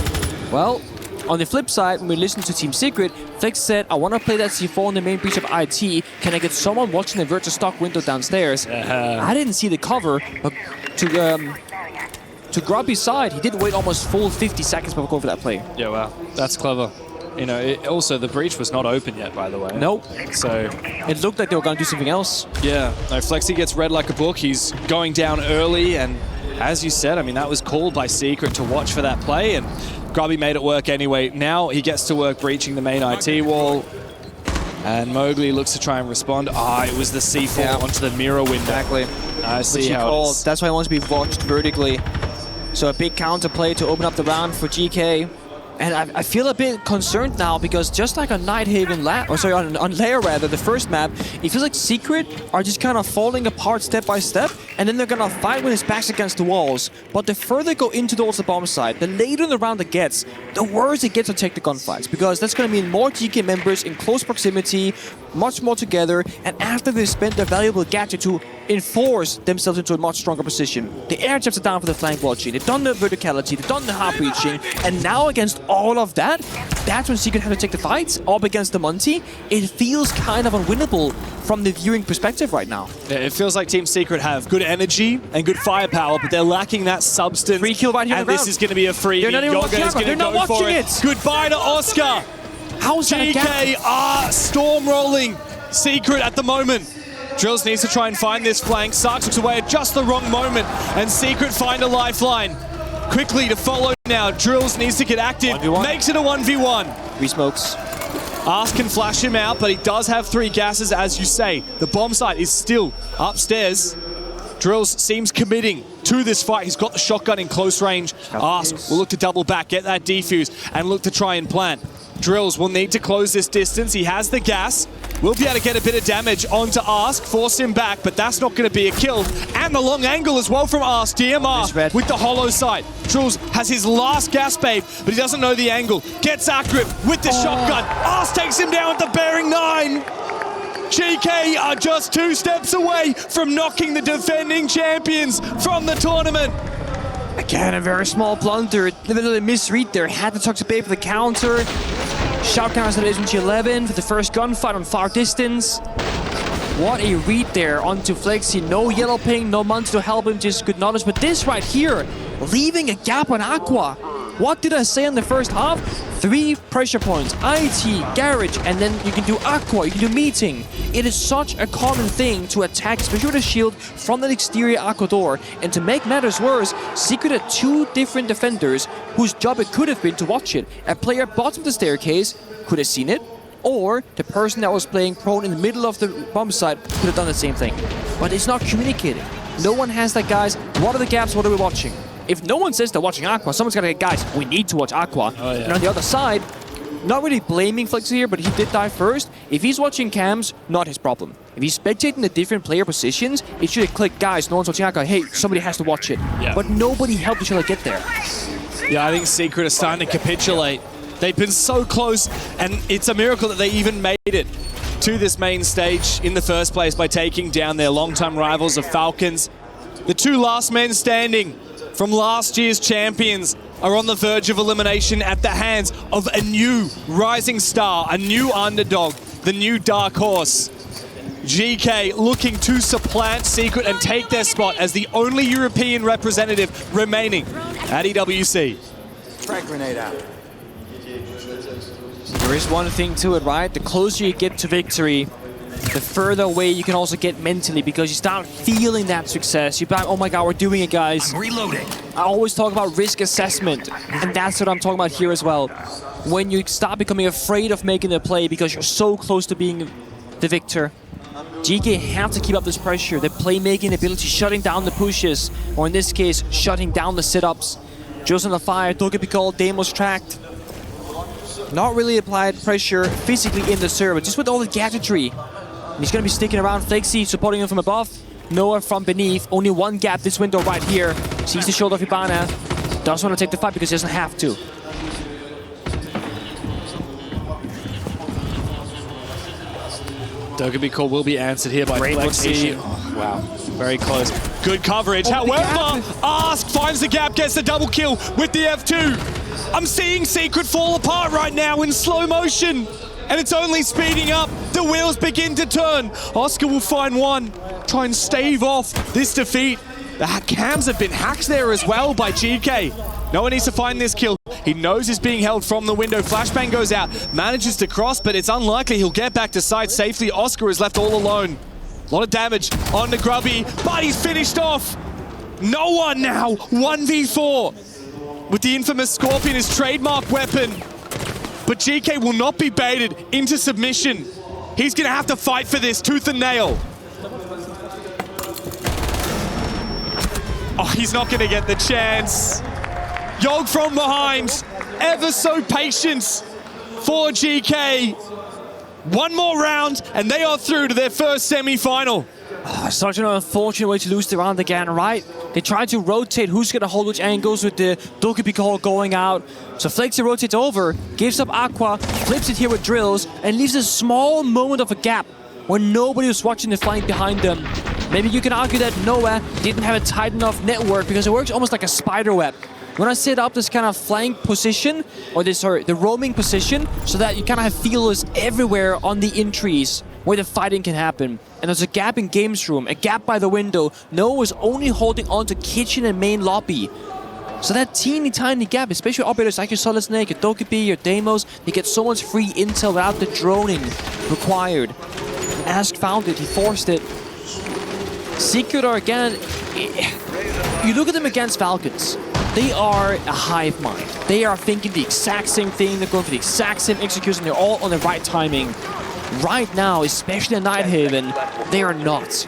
Well, on the flip side, when we listen to Team Secret, Flex said, I want to play that C4 in the main breach of IT. Can I get someone watching the Virtus stock window downstairs? I didn't see the cover, but to Grubby's side, he did wait almost full 50 seconds before going for that play. Yeah, wow. That's clever. You know, also the breach was not open yet, by the way. Nope. So it looked like they were going to do something else. Yeah. No, Flexi gets read like a book. He's going down early, and as you said, I mean, that was called by Secret to watch for that play, and Grubby made it work anyway. Now he gets to work breaching the main IT wall. And Mowgli looks to try and respond. It was the C4 onto the mirror window. Exactly. I see how it is. That's why he wants to be watched vertically. So a big counterplay to open up the round for GK. And I feel a bit concerned now because just like on Nighthaven on Lair rather, the first map, it feels like Secret are just kind of falling apart step by step, and then they're gonna fight with his backs against the walls. But the further they go into towards the bomb site, the later in the round it gets, the worse it gets to take the gunfights, because that's gonna mean more GK members in close proximity, much more together, and after they've spent their valuable gadget to enforce themselves into a much stronger position. The air jabs are down for the flank watching, they've done the verticality, they've done the hop reaching, and now against all of that, that's when Secret have to take the fights up against the Monty. It feels kind of unwinnable from the viewing perspective right now. Yeah, it feels like Team Secret have good energy and good firepower, but they're lacking that substance. Free kill right here and on the this ground. is going to be a free. They're not even watching it. They're not watching it. Goodbye to Oscar. How's that a gap? GK are storm rolling Secret at the moment. Drills needs to try and find this flank. Sarks looks away at just the wrong moment, and Secret find a lifeline. Quickly to follow now. Drills needs to get active. 1v1. Makes it a 1v1. Three smokes. Ask can flash him out, but he does have 3 gases, as you say. The bomb site is still upstairs. Drills seems committing to this fight. He's got the shotgun in close range. Ask will look to double back, get that defuse, and look to try and plant. Drills will need to close this distance. He has the gas. Will be able to get a bit of damage onto Ask, force him back, but that's not going to be a kill. And the long angle as well from Ask. DMR with the hollow sight. Drills has his last gas babe, but he doesn't know the angle. Gets Akrip with the shotgun. Ask takes him down with the bearing 9. GK are just 2 steps away from knocking the defending champions from the tournament. Again, a very small blunder. A little misread there. Had the Toxic Babe for the counter. Shout counters to the 11 for the first gunfight on far distance. What a read there onto Flexi. No yellow ping, no Monty to help him, just good knowledge. But this right here, leaving a gap on Aqua. What did I say in the first half? 3 pressure points, IT, Garage, and then you can do Aqua, you can do Meeting. It is such a common thing to attack, especially with a shield from the exterior Aqua door. And to make matters worse, Secret had 2 different defenders whose job it could have been to watch it. A player bottom of the staircase could have seen it, or the person that was playing prone in the middle of the bomb site could have done the same thing. But it's not communicating. No one has that, guys. What are the gaps? What are we watching? If no one says they're watching Aqua, someone's got to get, guys, we need to watch Aqua. And on the other side, not really blaming Flexi here, but he did die first. If he's watching cams, not his problem. If he's spectating the different player positions, it should have clicked, guys, no one's watching Aqua. Hey, somebody has to watch it. But nobody helped each other get there. Yeah, I think Secret are starting to capitulate. They've been so close, and it's a miracle that they even made it to this main stage in the first place by taking down their longtime rivals of Falcons. The 2 last men standing from last year's champions are on the verge of elimination at the hands of a new rising star, a new underdog, the new dark horse. GK looking to supplant Secret and take their spot as the only European representative remaining at EWC. Frag grenade out. There is one thing to it, right? The closer you get to victory, the further away you can also get mentally, because you start feeling that success. You're like, oh my god, we're doing it, guys. I'm reloading. I always talk about risk assessment, and that's what I'm talking about here as well. When you start becoming afraid of making a play because you're so close to being the victor. GK have to keep up this pressure, the playmaking ability, shutting down the pushes, or in this case, shutting down the sit-ups. Just on the fire, don't get called, Damos tracked. Not really applied pressure physically in the server, just with all the gadgetry. He's going to be sticking around. Flexi supporting him from above. Noah from beneath. Only one gap this window right here. Sees the shoulder of Ibana. Doesn't want to take the fight because he doesn't have to. Dogaby call will be answered here by Flexi. Oh, wow, very close. Good coverage. However, Ask finds the gap, gets the double kill with the F2. I'm seeing Secret fall apart right now in slow motion, and it's only speeding up. The wheels begin to turn. Oscar will find one, try and stave off this defeat. The cams have been hacked there as well by GK. No one needs to find this kill. He knows he's being held from the window. Flashbang goes out, manages to cross, but it's unlikely he'll get back to site safely. Oscar is left all alone. A lot of damage on the Grubby, but he's finished off. No one now, 1v4. With the infamous Scorpion, his trademark weapon. But GK will not be baited into submission. He's going to have to fight for this tooth and nail. Oh, he's not going to get the chance. Yog from behind, ever so patient for Geekay. One more round, and they are through to their first semi-final. Oh, such an unfortunate way to lose the round again, right? They tried to rotate who's going to hold which angles with the Dokkaebi call going out. So Flexi rotates over, gives up Aqua, flips it here with drills, and leaves a small moment of a gap where nobody was watching the flank behind them. Maybe you can argue that Noah didn't have a tight enough network because it works almost like a spider web. When I set up this kind of flank position, or the roaming position, so that you kind of have feelers everywhere on the entries where the fighting can happen. And there's a gap in games room, a gap by the window. Noah was only holding on to kitchen and main lobby. So that teeny tiny gap, especially operators like your Solid Snake, your Dokkaebi, your Deimos, they get so much free intel without the droning required. Ask found it, he forced it. Secret are again, you look at them against Falcons. They are a hive mind. They are thinking the exact same thing. They're going for the exact same execution. They're all on the right timing. Right now, especially in Nighthaven, they are not.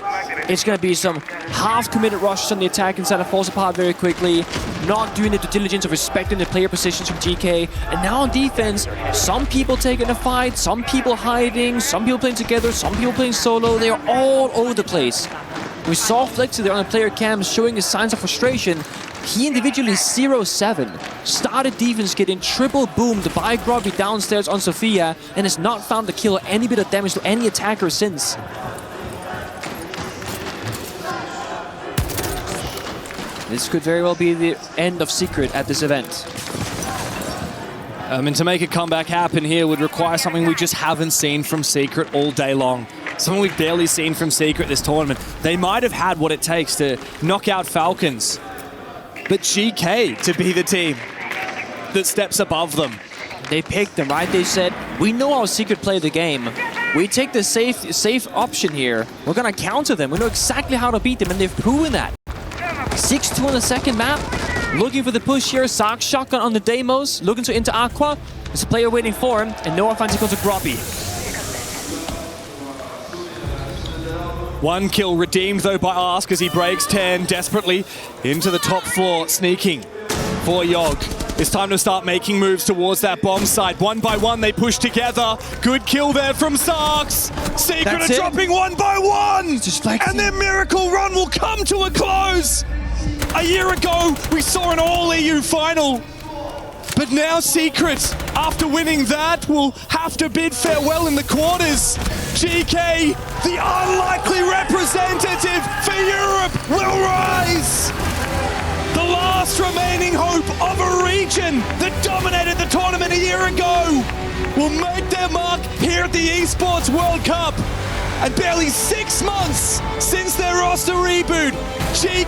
It's going to be some half-committed rushes on the attack inside of Falls Apart very quickly, not doing the due diligence of respecting the player positions from GK. And now on defense, some people taking the fight, some people hiding, some people playing together, some people playing solo. They are all over the place. We saw Flexi there on the player cam showing his signs of frustration. He individually 0-7, started defense getting triple boomed by Grubby downstairs on Sophia and has not found the kill or any bit of damage to any attacker since. This could very well be the end of Secret at this event. And to make a comeback happen here would require something we just haven't seen from Secret all day long. Something we've barely seen from Secret this tournament. They might have had what it takes to knock out Falcons, but GK to be the team that steps above them. They picked them, right? They said, we know how Secret play the game. We take the safe option here. We're gonna counter them. We know exactly how to beat them, and they've proven that. 6-2 on the second map. Looking for the push here. Sark shotgun on the Deimos. Looking to into Aqua. There's a player waiting for him, and Noah finds he goes to Grubby. One kill redeemed though by Ask as he breaks 10 desperately into the top floor, sneaking for Yog. It's time to start making moves towards that bomb site. One by one they push together. Good kill there from Sarks. Secret are dropping one by one. And their miracle run will come to a close. A year ago we saw an all EU final. But now Secret, after winning that, will have to bid farewell in the quarters. GK, the unlikely representative for Europe, will rise. The last remaining hope of a region that dominated the tournament a year ago will make their mark here at the Esports World Cup. And barely 6 months since their roster reboot, GK